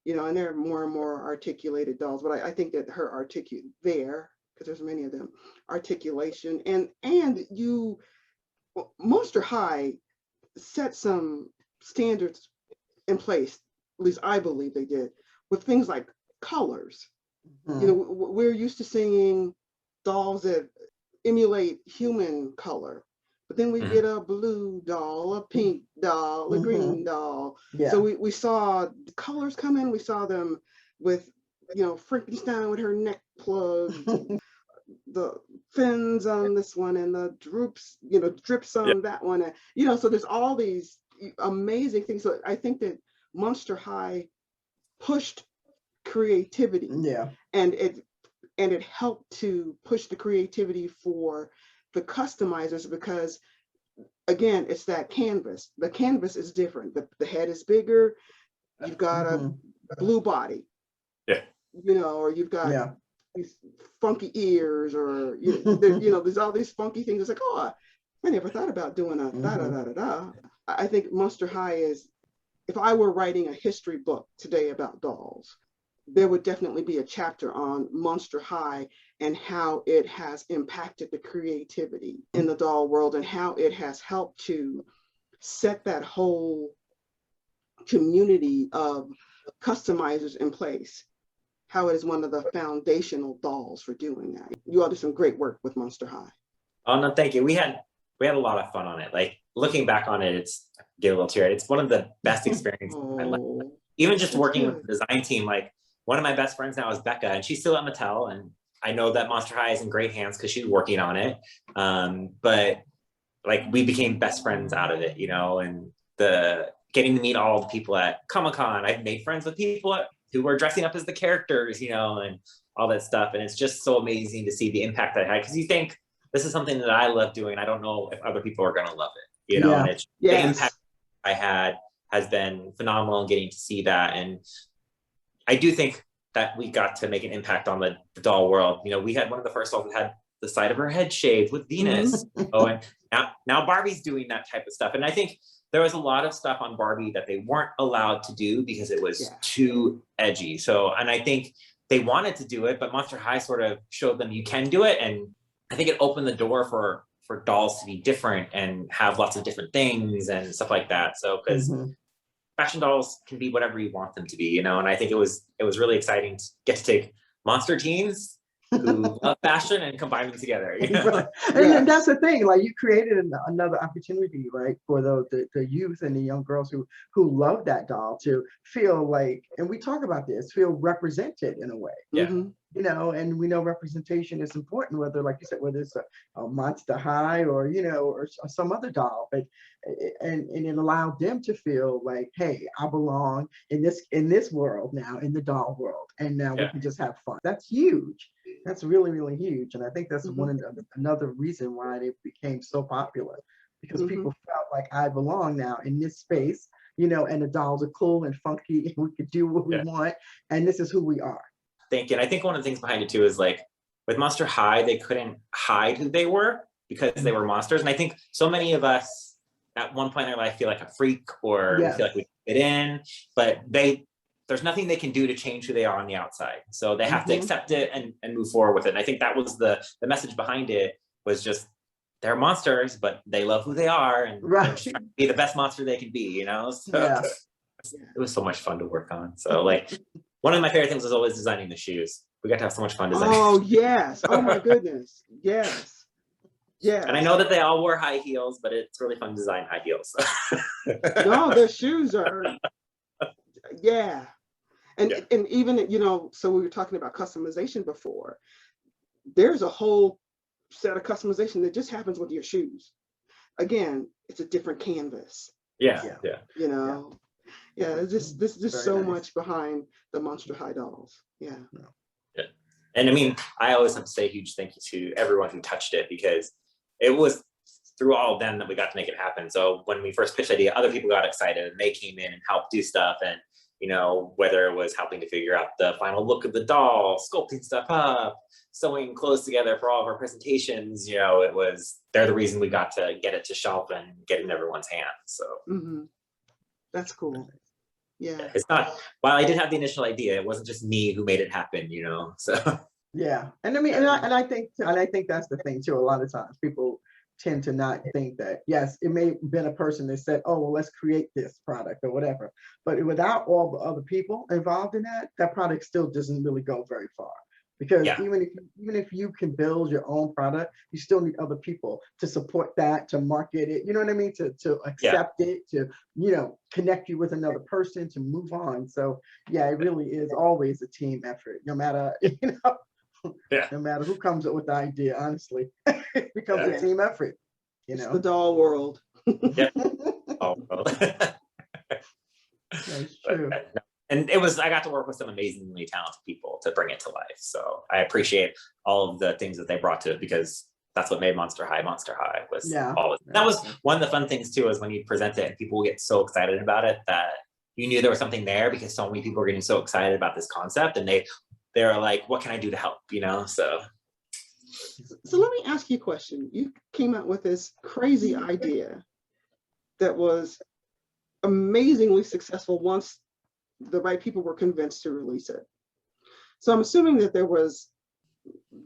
you know, and there are more and more articulated dolls. But I think that her because there's many of them, articulation and you, Monster High set some standards in place. At least I believe they did, with things like colors. You know, we're used to seeing dolls that emulate human color, but then we get a blue doll, a pink doll, a green doll. So we saw the colors come in. We saw them with, you know, Frankenstein with her neck plug, the fins on this one, and the drips on that one, and, you know, so there's all these amazing things. So I think that Monster High pushed creativity, and it helped to push the creativity for the customizers, because again, it's that canvas. The canvas is different. The head is bigger. You've got a blue body, you know, or you've got these funky ears, or you know, there's all these funky things. It's like, oh, I never thought about doing a da da da da da. I think Monster High is, if I were writing a history book today about dolls, there would definitely be a chapter on Monster High and how it has impacted the creativity in the doll world and how it has helped to set that whole community of customizers in place. How it is one of the foundational dolls for doing that. You all did some great work with Monster High. Oh no, thank you. We had a lot of fun on it. Like looking back on it, get a little teary. It's one of the best experiences of my life. Even just working with the design team, like one of my best friends now is Becca, and she's still at Mattel, and I know that Monster High is in great hands because she's working on it. But like we became best friends out of it, you know, and the getting to meet all the people at Comic-Con. I've made friends with people who were dressing up as the characters, you know, and all that stuff. And it's just so amazing to see the impact that I had, because you think this is something that I love doing. I don't know if other people are going to love it, you know, and it's the impact I had has been phenomenal, getting to see that. And I do think that we got to make an impact on the doll world. You know, we had one of the first dolls that had the side of her head shaved with Venus. Oh, and now Barbie's doing that type of stuff. And I think there was a lot of stuff on Barbie that they weren't allowed to do because it was too edgy. So, and I think they wanted to do it, but Monster High sort of showed them you can do it. And I think it opened the door for dolls to be different and have lots of different things and stuff like that. So, because fashion dolls can be whatever you want them to be, you know. And I think it was really exciting to get to take monster teens who love fashion and combine them together, you know? And that's the thing, like you created another opportunity, right, for the youth and the young girls who love that doll to feel like, and we talk about this, feel represented in a way. You know, and we know representation is important, whether, like you said, whether it's a Monster High or, you know, or some other doll, but and it allowed them to feel like, hey, I belong in this world now, in the doll world, and now we can just have fun. That's huge. That's really, really huge. And I think that's another reason why they became so popular, because people felt like I belong now in this space, you know, and the dolls are cool and funky and we could do what we want, and this is who we are. Thank you. And I think one of the things behind it too is like with Monster High, they couldn't hide who they were because they were monsters. And I think so many of us at one point in our life feel like a freak or we feel like we fit in, but there's nothing they can do to change who they are on the outside. So they have to accept it and move forward with it. And I think that was the message behind it, was just they're monsters, but they love who they are and they're just trying to be the best monster they can be, you know? So it was so much fun to work on. So like one of my favorite things was always designing the shoes. We got to have so much fun designing. Oh, yes. Oh, my goodness. Yes. Yeah. And I know that they all wore high heels, but it's really fun to design high heels. No, their shoes are, And even, you know, so we were talking about customization before. There's a whole set of customization that just happens with your shoes. Again, it's a different canvas. You know? It's just, this is just so much behind the Monster High dolls. And I mean, I always have to say a huge thank you to everyone who touched it, because it was through all of them that we got to make it happen. So when we first pitched the idea, other people got excited and they came in and helped do stuff. And, you know, whether it was helping to figure out the final look of the doll, sculpting stuff up, sewing clothes together for all of our presentations, you know, they're the reason we got to get it to shelf and get it in everyone's hands. So that's cool. It's not, while I did have the initial idea, it wasn't just me who made it happen, you know, so. And I mean, and I think that's the thing too. A lot of times people tend to not think that, yes, it may have been a person that said, oh, well, let's create this product or whatever. But without all the other people involved in that product still doesn't really go very far. Because even if you can build your own product, you still need other people to support that, to market it, you know what I mean? To accept it, to, you know, connect you with another person, to move on. So it really is always a team effort, no matter, you know, no matter who comes up with the idea, honestly, it becomes a team effort, you know. It's the doll world. That's true. And I got to work with some amazingly talented people to bring it to life. So I appreciate all of the things that they brought to it, because that's what made Monster High was all of it. That was one of the fun things too, is when you present it and people get so excited about it that you knew there was something there, because so many people were getting so excited about this concept and they're like, what can I do to help, you know? So let me ask you a question. You came up with this crazy idea that was amazingly successful once the right people were convinced to release it. So I'm assuming that there was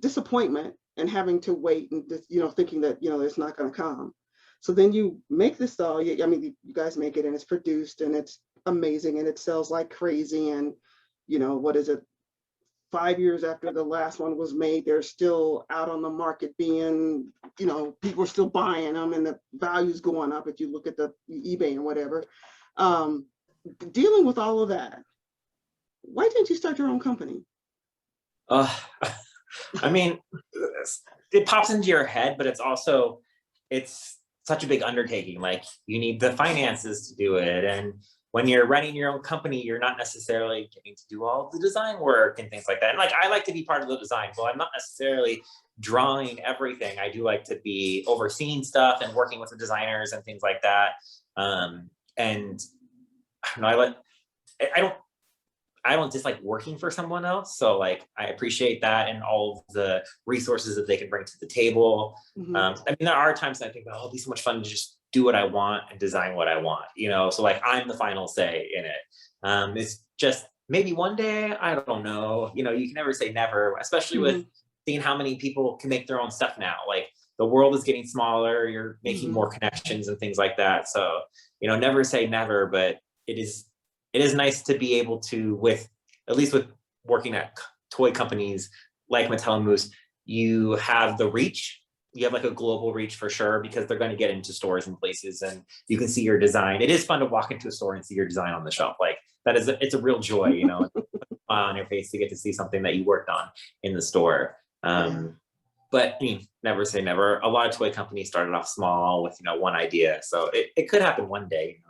disappointment and having to wait and just, thinking that, it's not going to come. So then you make this doll. I mean, you guys make it and it's produced and it's amazing and it sells like crazy. And, what is it? 5 years after the last one was made, they're still out on the market being, people are still buying them and the value's going up if you look at the eBay and whatever. Dealing with all of that, why didn't you start your own company? I mean, it pops into your head, but it's such a big undertaking. Like, you need the finances to do it. And when you're running your own company, you're not necessarily getting to do all the design work and things like that. And like, I like to be part of the design. Well, I'm not necessarily drawing everything. I do like to be overseeing stuff and working with the designers and things like that. And I don't know, I don't dislike working for someone else. So like, I appreciate that and all of the resources that they can bring to the table. Mm-hmm. I mean, there are times I think, oh, it'll be so much fun to just do what I want and design what I want, so like, I'm the final say in it. It's just maybe one day, I don't know, you can never say never, especially with seeing how many people can make their own stuff now. Like, the world is getting smaller, you're making more connections and things like that. So, never say never, but it is nice to be able to, at least with working at toy companies like Mattel and Moose, you have the reach. You have like a global reach for sure, because they're going to get into stores and places and you can see your design. It is fun to walk into a store and see your design on the shelf. Like, it's a real joy, on your face to get to see something that you worked on in the store. But I mean, never say never. A lot of toy companies started off small with, one idea. So it could happen one day.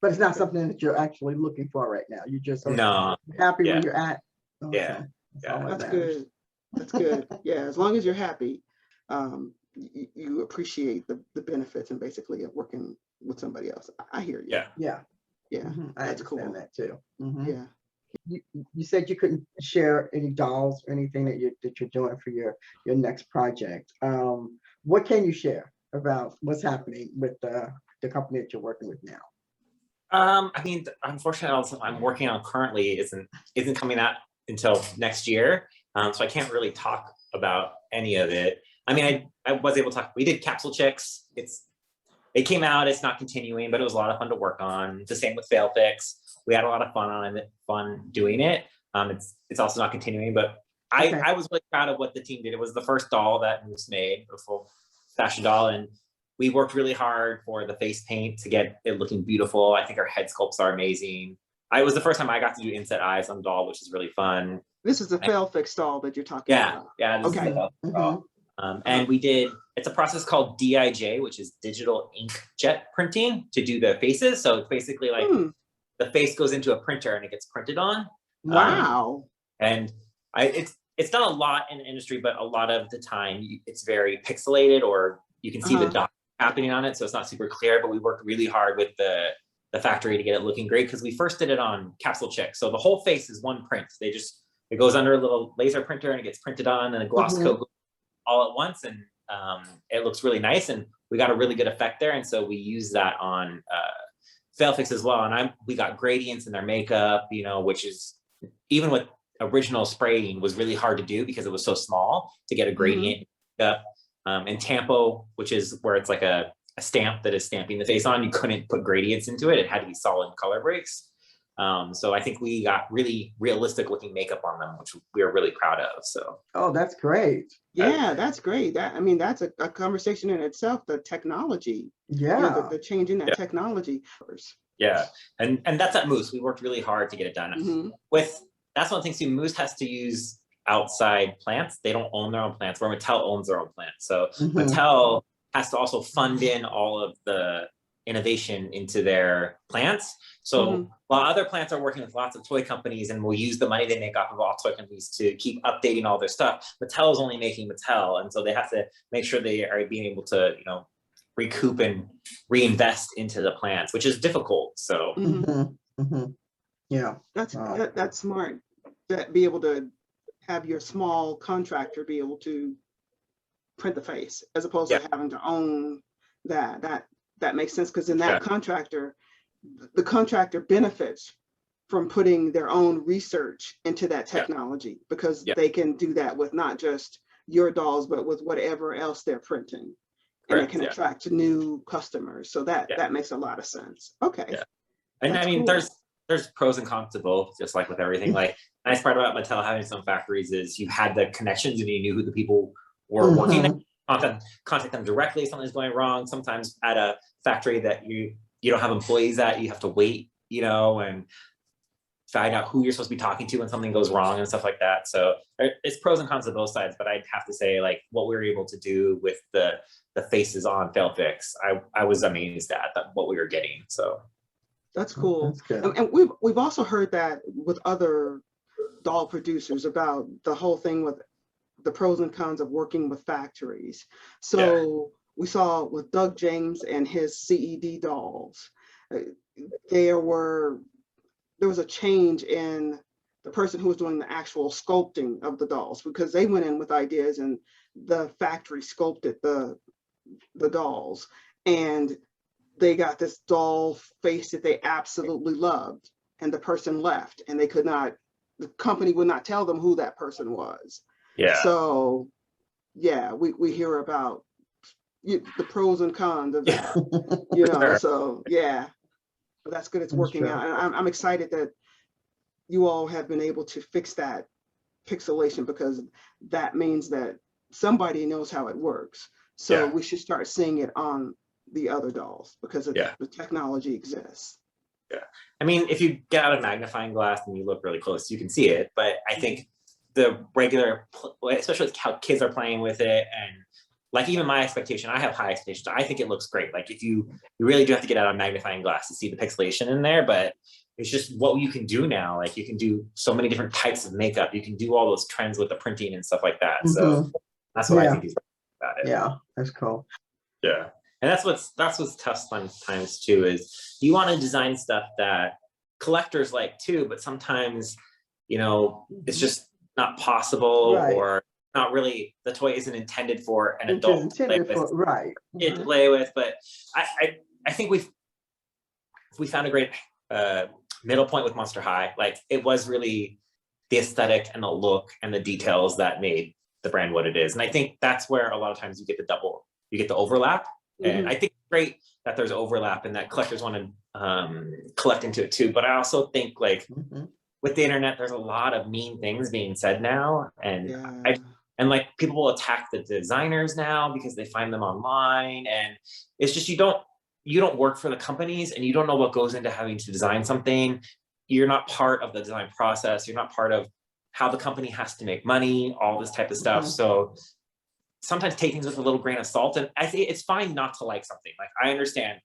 But it's not something that you're actually looking for right now. You just No. happy where you're at. Okay. Yeah. That's good. That's good. Yeah, as long as you're happy, you appreciate the benefits and basically of working with somebody else. I hear you. Yeah. I That's understand cool. that too. Yeah. You said you couldn't share any dolls or anything that you're doing for your next project. What can you share about what's happening with the company that you're working with now? I mean, unfortunately, also I'm working on currently isn't coming out until next year. So I can't really talk about any of it. I mean, I was able to talk. We did Capsule Chicks. It came out. It's not continuing, but it was a lot of fun to work on. The same with Fail Fix. We had a lot of fun doing it. It's also not continuing, but I was really proud of what the team did. It was the first doll that Moose made, a full fashion doll, and we worked really hard for the face paint to get it looking beautiful. I think our head sculpts are amazing. It was the first time I got to do inset eyes on the doll, which is really fun. This is the Fail Fix doll that you're talking about. Yeah. This is the Fail Fix doll. And it's a process called DIJ, which is digital inkjet printing, to do the faces. So it's basically like the face goes into a printer and it gets printed on. Wow. And it's done a lot in the industry, but a lot of the time it's very pixelated, or you can see the dot happening on it. So it's not super clear, but we worked really hard with the factory to get it looking great, because we first did it on Capsule Chick. So the whole face is one print. It goes under a little laser printer and it gets printed on, and a gloss coat goes all at once, and it looks really nice, and we got a really good effect there. And so we use that on Fail Fix as well. And we got gradients in their makeup, which is, even with original spraying, was really hard to do because it was so small to get a gradient up. And Tampo, which is where it's like a stamp that is stamping the face on, you couldn't put gradients into it. It had to be solid color breaks. So I think we got really realistic looking makeup on them, which we are really proud of. So. Oh, that's great. Yeah, that's great. That's a conversation in itself, the technology. Yeah. The change in that technology. Yeah. And that's at Moose. We worked really hard to get it done. That's one thing too, Moose has to use outside plants. They don't own their own plants, where Mattel owns their own plants. So Mattel has to also fund in all of the innovation into their plants. So while other plants are working with lots of toy companies and will use the money they make off of all toy companies to keep updating all their stuff, Mattel is only making Mattel. And so they have to make sure they are being able to, recoup and reinvest into the plants, which is difficult. So yeah, that's smart. That be able to have your small contractor be able to print the face, as opposed to having to own that makes sense, because in that contractor, the contractor benefits from putting their own research into that technology, because they can do that with not just your dolls, but with whatever else they're printing. And it can attract new customers. So that makes a lot of sense. Okay. Yeah. And That's I mean, cool. there's pros and cons to both, just like with everything. Like, nice part about Mattel having some factories is you had the connections and you knew who the people were working there. Contact them directly if something's going wrong. Sometimes at a factory that you don't have employees at, you have to wait, and find out who you're supposed to be talking to when something goes wrong and stuff like that. So it's pros and cons to both sides, but I'd have to say, like, what we were able to do with the faces on Failfix, I was amazed at what we were getting. So that's cool. That's good. And we've also heard that with other doll producers about the whole thing with the pros and cons of working with factories. So we saw with Doug James and his CED dolls, there was a change in the person who was doing the actual sculpting of the dolls, because they went in with ideas and the factory sculpted the dolls, and they got this doll face that they absolutely loved, and the person left and the company would not tell them who that person was. So we hear about the pros and cons of that, so but that's good. It's working out. And I'm excited that you all have been able to fix that pixelation, because that means that somebody knows how it works. So we should start seeing it on the other dolls, because the technology exists. I mean, if you get out a magnifying glass and you look really close, you can see it. But I think the regular, especially with how kids are playing with it, and like even my expectation, I have high expectations. I think it looks great. Like, if you really do have to get out a magnifying glass to see the pixelation in there, but it's just what you can do now. Like, you can do so many different types of makeup. You can do all those trends with the printing and stuff like that. So that's what I think is about it. Yeah, that's cool. Yeah. And that's what's tough sometimes too, is you want to design stuff that collectors like too, but sometimes, it's just not possible, or not really, the toy isn't intended for an adult to play with. Play with. But I think we found a great middle point with Monster High. Like, it was really the aesthetic and the look and the details that made the brand what it is. And I think that's where a lot of times you get the overlap. And I think it's great that there's overlap and that collectors want to collect into it too. But I also think, like, with the internet, there's a lot of mean things being said now. And like, people will attack the designers now because they find them online. And it's just, you don't work for the companies, and you don't know what goes into having to design something. You're not part of the design process. You're not part of how the company has to make money, all this type of stuff. So sometimes take things with a little grain of salt. And I think it's fine not to like something. Like, I understand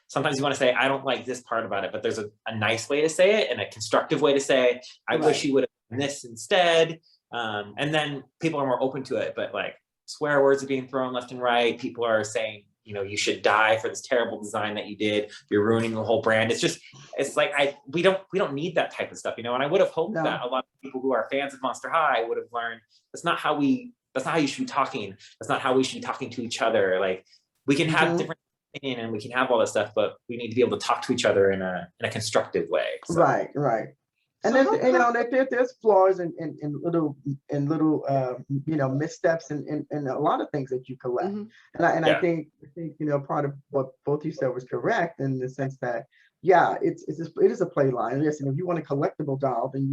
sometimes you want to say, I don't like this part about it, but there's a nice way to say it and a constructive way to say, I wish you would have done this instead. And then people are more open to it. But, like, swear words are being thrown left and right. People are saying, you should die for this terrible design that you did. You're ruining the whole brand. It's like, we don't need that type of stuff, And I would have hoped that a lot of people who are fans of Monster High would have learned that's not how you should be talking. That's not how we should be talking to each other. Like, we can have different opinion and we can have all this stuff, but we need to be able to talk to each other in a constructive way. So. Right. And then there's flaws and little missteps and a lot of things that you collect. And I think part of what both you said was correct, in the sense that it is a play line. Listen, if you want a collectible doll, then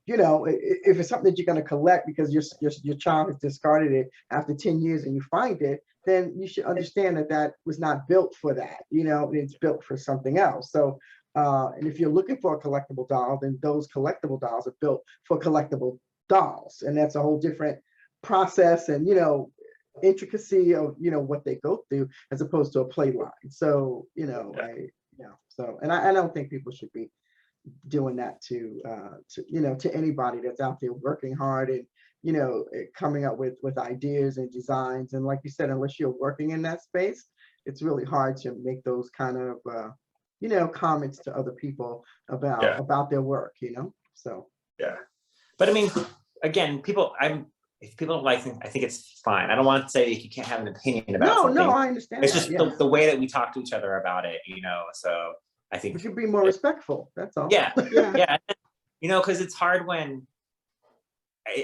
if it's something that you're going to collect because your child has discarded it after 10 years and you find it, then you should understand that was not built for that. It's built for something else. So and if you're looking for a collectible doll, then those collectible dolls are built for collectible dolls, and that's a whole different process and intricacy of what they go through, as opposed to a play line. So I don't think people should be doing that to anybody that's out there working hard and coming up with ideas and designs. And like you said, unless you're working in that space, it's really hard to make those kind of comments to other people about their work, so. But I mean, again, if people don't like things, I think it's fine. I don't want to say that you can't have an opinion about something. No, I understand. It's just the way that we talk to each other about it, so I think We should be more respectful. That's all. yeah, Yeah. yeah. You know, because it's hard when,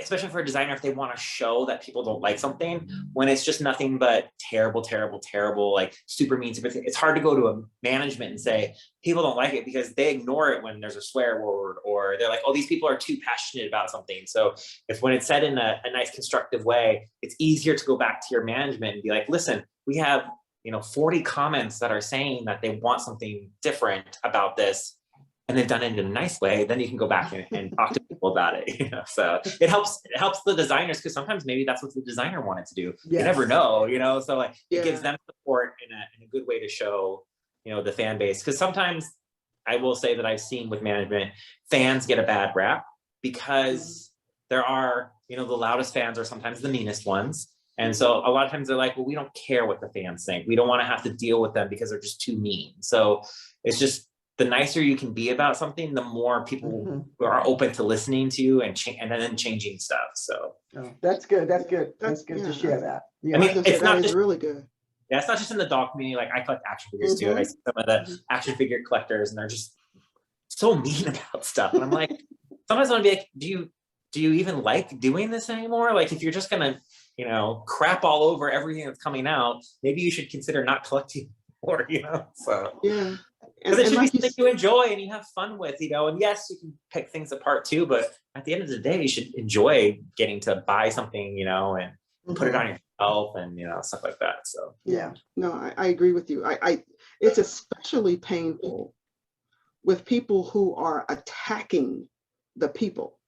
especially for a designer, if they want to show that people don't like something, when it's just nothing but terrible, terrible, terrible, like super mean, super, it's hard to go to a management and say, people don't like it, because they ignore it when there's a swear word, or they're like, oh, these people are too passionate about something. So if when it's said in a nice, constructive way, it's easier to go back to your management and be like, listen, we have, 40 comments that are saying that they want something different about this, and they've done it in a nice way, then you can go back and talk to people about it. So it helps the designers, because sometimes maybe that's what the designer wanted to do. You never know, so like it gives them support in a good way to show, the fan base. Because sometimes I will say that I've seen with management, fans get a bad rap because there are, the loudest fans are sometimes the meanest ones. And so a lot of times they're like, well, we don't care what the fans think. We don't want to have to deal with them because they're just too mean. So it's just, the nicer you can be about something, the more people are open to listening to you and then changing stuff. So that's good. That's good. That's good to share that. I mean, it's not just really good. Yeah, it's not just in the doll community. Like I collect action figures too, and I see some of the action figure collectors, and they're just so mean about stuff. And I'm like, sometimes I want to be like, do you even like doing this anymore? Like, if you're just gonna, crap all over everything that's coming out, maybe you should consider not collecting more. So yeah. Because it should be something you enjoy and you have fun with, and yes, you can pick things apart too, but at the end of the day, you should enjoy getting to buy something, and put it on your shelf and, stuff like that. So, yeah, no, I agree with you. It's especially painful with people who are attacking the people.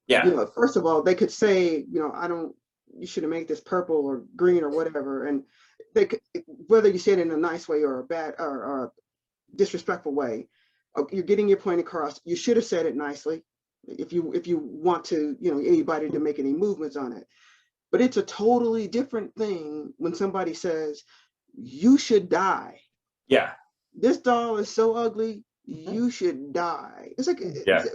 Yeah. First of all, they could say, you should have made this purple or green or whatever. And they could, whether you say it in a nice way or a bad or a disrespectful way, you're getting your point across. You should have said it nicely if you want to, anybody to make any movements on it. But it's a totally different thing when somebody says, you should die. Yeah. This doll is so ugly, you should die. It's like,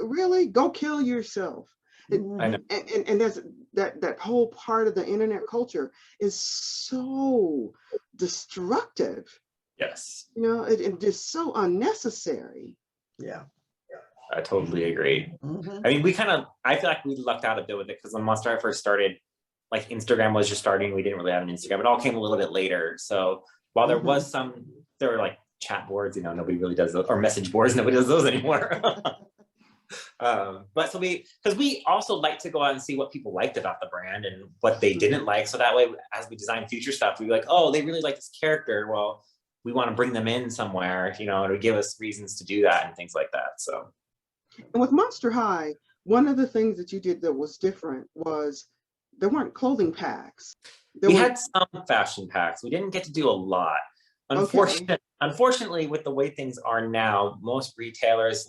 really? Go kill yourself. I know. And there's that whole part of the internet culture is so destructive. Yes. It just so unnecessary. Yeah. I totally agree. I mean, I feel like we lucked out a bit with it, because when Monster High first started, like Instagram was just starting. We didn't really have an Instagram. It all came a little bit later. So while there was there were like chat boards, nobody really does those, or message boards, nobody does those anymore. But because we also like to go out and see what people liked about the brand and what they didn't like. So that way, as we design future stuff, we're like, oh, they really like this character. Well, we want to bring them in somewhere, to give us reasons to do that and things like that. So, and with Monster High, one of the things that you did that was different was there weren't clothing packs. We had some fashion packs. We didn't get to do a lot. Unfortunately, with the way things are now, most retailers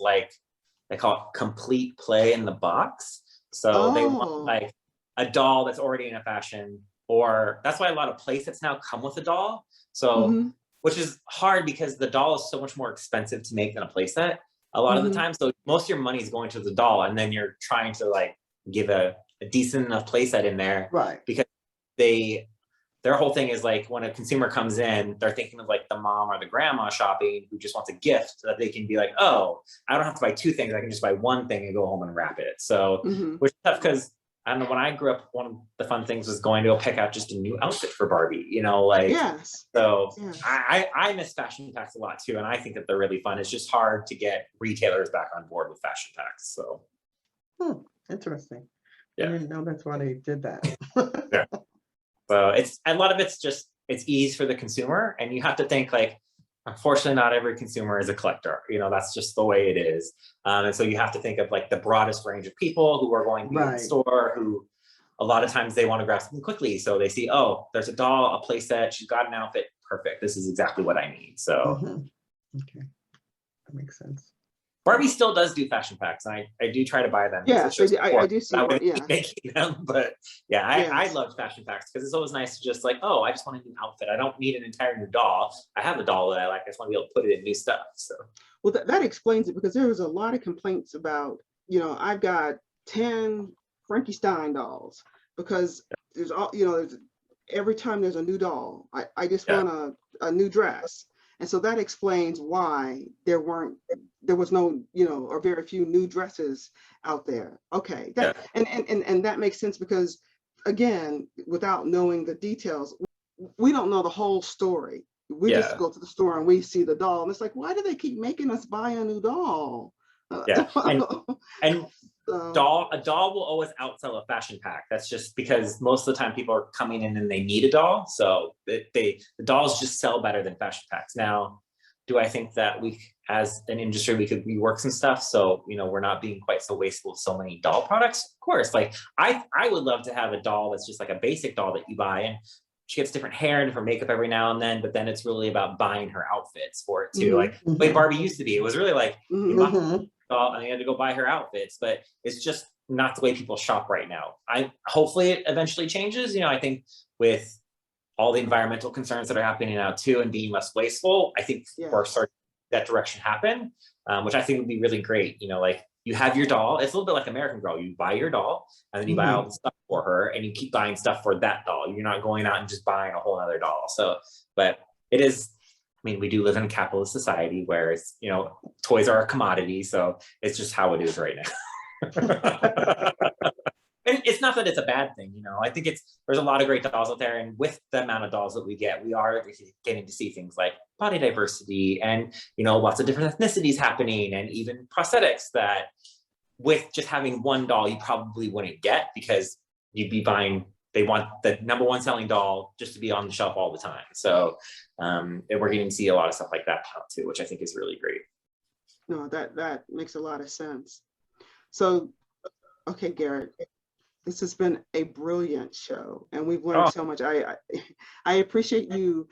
they call it complete play in the box. So they want like a doll that's already in a fashion, or that's why a lot of play sets now come with a doll. So, which is hard because the doll is so much more expensive to make than a play set a lot of the time. So most of your money is going to the doll, and then you're trying to give a decent enough play set in there. Right. Because their whole thing is when a consumer comes in, they're thinking of the mom or the grandma shopping who just wants a gift, so that they can be like, oh, I don't have to buy two things. I can just buy one thing and go home and wrap it. So, which is tough, because I don't know, when I grew up, one of the fun things was going to go pick out just a new outfit for Barbie, Yes. So I miss fashion packs a lot too. And I think that they're really fun. It's just hard to get retailers back on board with fashion packs. So. Interesting. Yeah. I didn't know that's why they did that. Yeah. So a lot of it's ease for the consumer, and you have to think unfortunately, not every consumer is a collector. That's just the way it is. And so you have to think of the broadest range of people who are going to be in the store, who a lot of times they want to grab something quickly. So they see, oh, there's a doll, a play set, she's got an outfit, perfect. This is exactly what I need. So okay, that makes sense. Barbie still does do fashion packs, and I do try to buy them. Yeah, so I do see that, yeah. Making them, but yeah, I love fashion packs because it's always nice to just I just want a new outfit. I don't need an entire new doll. I have a doll that I like. I just want to be able to put it in new stuff. So, well, that explains it, because there was a lot of complaints about, I've got 10 Frankenstein dolls, because there's every time there's a new doll, I just want a new dress. And so that explains why there was no, or very few new dresses out there. Okay, and that makes sense because, again, without knowing the details, we don't know the whole story. We just go to the store and we see the doll, and it's like, why do they keep making us buy a new doll? Yeah, and So, a doll will always outsell a fashion pack. That's just because most of the time people are coming in and they need a doll, so the dolls just sell better than fashion packs. Now, do I think that we, as an industry, we could rework some stuff so we're not being quite so wasteful with so many doll products? Of course, like I would love to have a doll that's just like a basic doll that you buy, and she gets different hair and different makeup every now and then, but then it's really about buying her outfits for it too. Like the way Barbie used to be, it was really like you bought the doll and you had to go buy her outfits, but it's just not the way people shop right now. Hopefully it eventually changes. I think with all the environmental concerns that are happening now too, and being less wasteful, I think we're starting that direction happen, which I think would be really great. Like you have your doll. It's a little bit like American Girl. You buy your doll and then you buy all the stuff for her, and you keep buying stuff for that doll. You're not going out and just buying a whole other doll. So, but it is, we do live in a capitalist society where it's, toys are a commodity. So it's just how it is right now. And it's not that it's a bad thing, I think there's a lot of great dolls out there, and with the amount of dolls that we get, we are getting to see things like body diversity and lots of different ethnicities happening, and even prosthetics that with just having one doll you probably wouldn't get, because you'd be buying, they want the #1 selling doll just to be on the shelf all the time. So and we're getting to see a lot of stuff like that now too, which I think is really great. No, that makes a lot of sense. So, okay, Garrett, this has been a brilliant show, and we've learned so much. I appreciate you.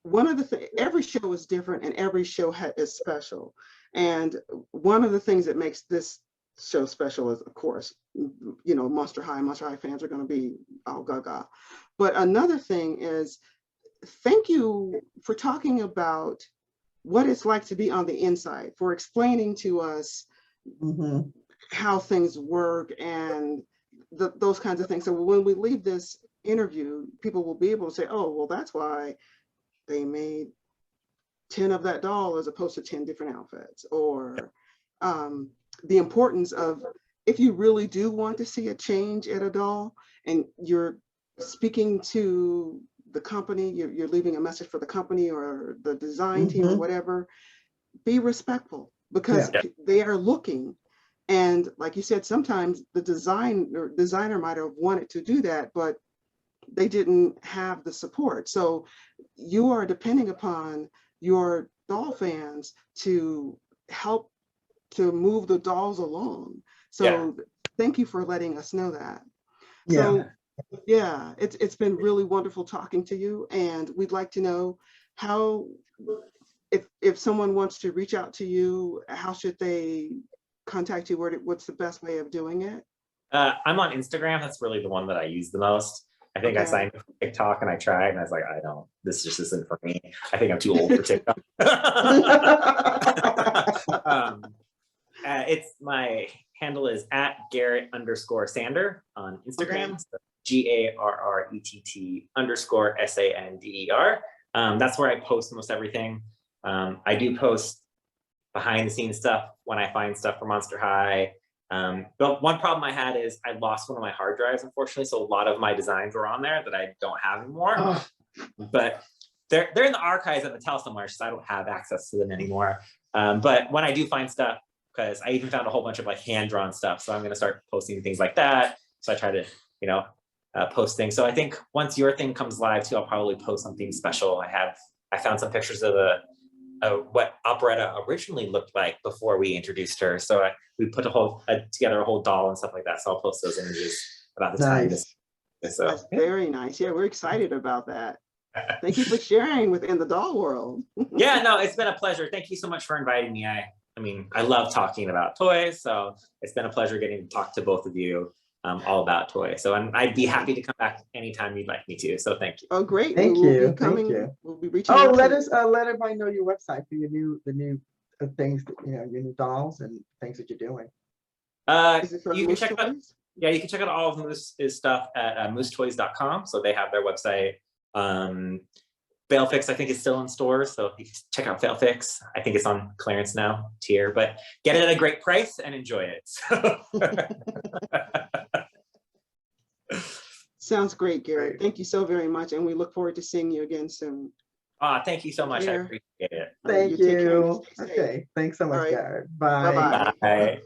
One of the things, every show is different, and every show is special. And one of the things that makes this show special is, of course, Monster High. Monster High fans are going to be all gaga. But another thing is, thank you for talking about what it's like to be on the inside, for explaining to us how things work and those kinds of things. So when we leave this interview, people will be able to say, oh, well, that's why they made 10 of that doll as opposed to 10 different outfits, or the importance of, if you really do want to see a change at a doll and you're speaking to the company, you're leaving a message for the company or the design team or whatever, be respectful, because they are looking. And like you said, sometimes the designer might have wanted to do that, but they didn't have the support. So you are depending upon your doll fans to help to move the dolls along. So thank you for letting us know that. So it's been really wonderful talking to you, and we'd like to know how, if someone wants to reach out to you, how should they contact you? What's the best way of doing it? I'm on Instagram. That's really the one that I use the most. I think I signed up for TikTok and I tried, and I was like, this just isn't for me. I think I'm too old for TikTok. It's, my handle is @Garrett_Sander on Instagram. So GARRETT_SANDER. That's where I post most everything. I do post behind the scenes stuff when I find stuff for Monster High. But one problem I had is I lost one of my hard drives, unfortunately. So a lot of my designs were on there that I don't have anymore. But they're in the archives at Mattel somewhere, so I don't have access to them anymore. But when I do find stuff, because I even found a whole bunch of like hand-drawn stuff, so I'm going to start posting things like that. So I try to, post things. So I think once your thing comes live too, I'll probably post something special. I found some pictures of what Operetta originally looked like before we introduced her. So we put together a whole doll and stuff like that. So I'll post those images about the time. So that's very nice. Yeah, we're excited about that. Thank you for sharing within the doll world. Yeah, no, it's been a pleasure. Thank you so much for inviting me. I love talking about toys, so it's been a pleasure getting to talk to both of you all about toys. So I'd be happy to come back anytime you'd like me to. So thank you. Oh, great. Thank We'll you. be coming. Thank you. We'll be reaching out. Let everybody know your website for the new things that, your new dolls and things that you're doing. You can check out, you can check out all of Moose's stuff at moosetoys.com. So they have their website. Failfix, I think, is still in stores, so you can check out Failfix. I think it's on clearance now, tier, but get it at a great price and enjoy it. So. Sounds great, Garrett. Great. Thank you so very much, and we look forward to seeing you again soon. Thank you so much. I Yeah. appreciate it. All right, Thank take care and you. stay safe. Okay. Thanks so All much, right. Garrett. Bye. Bye-bye. Bye.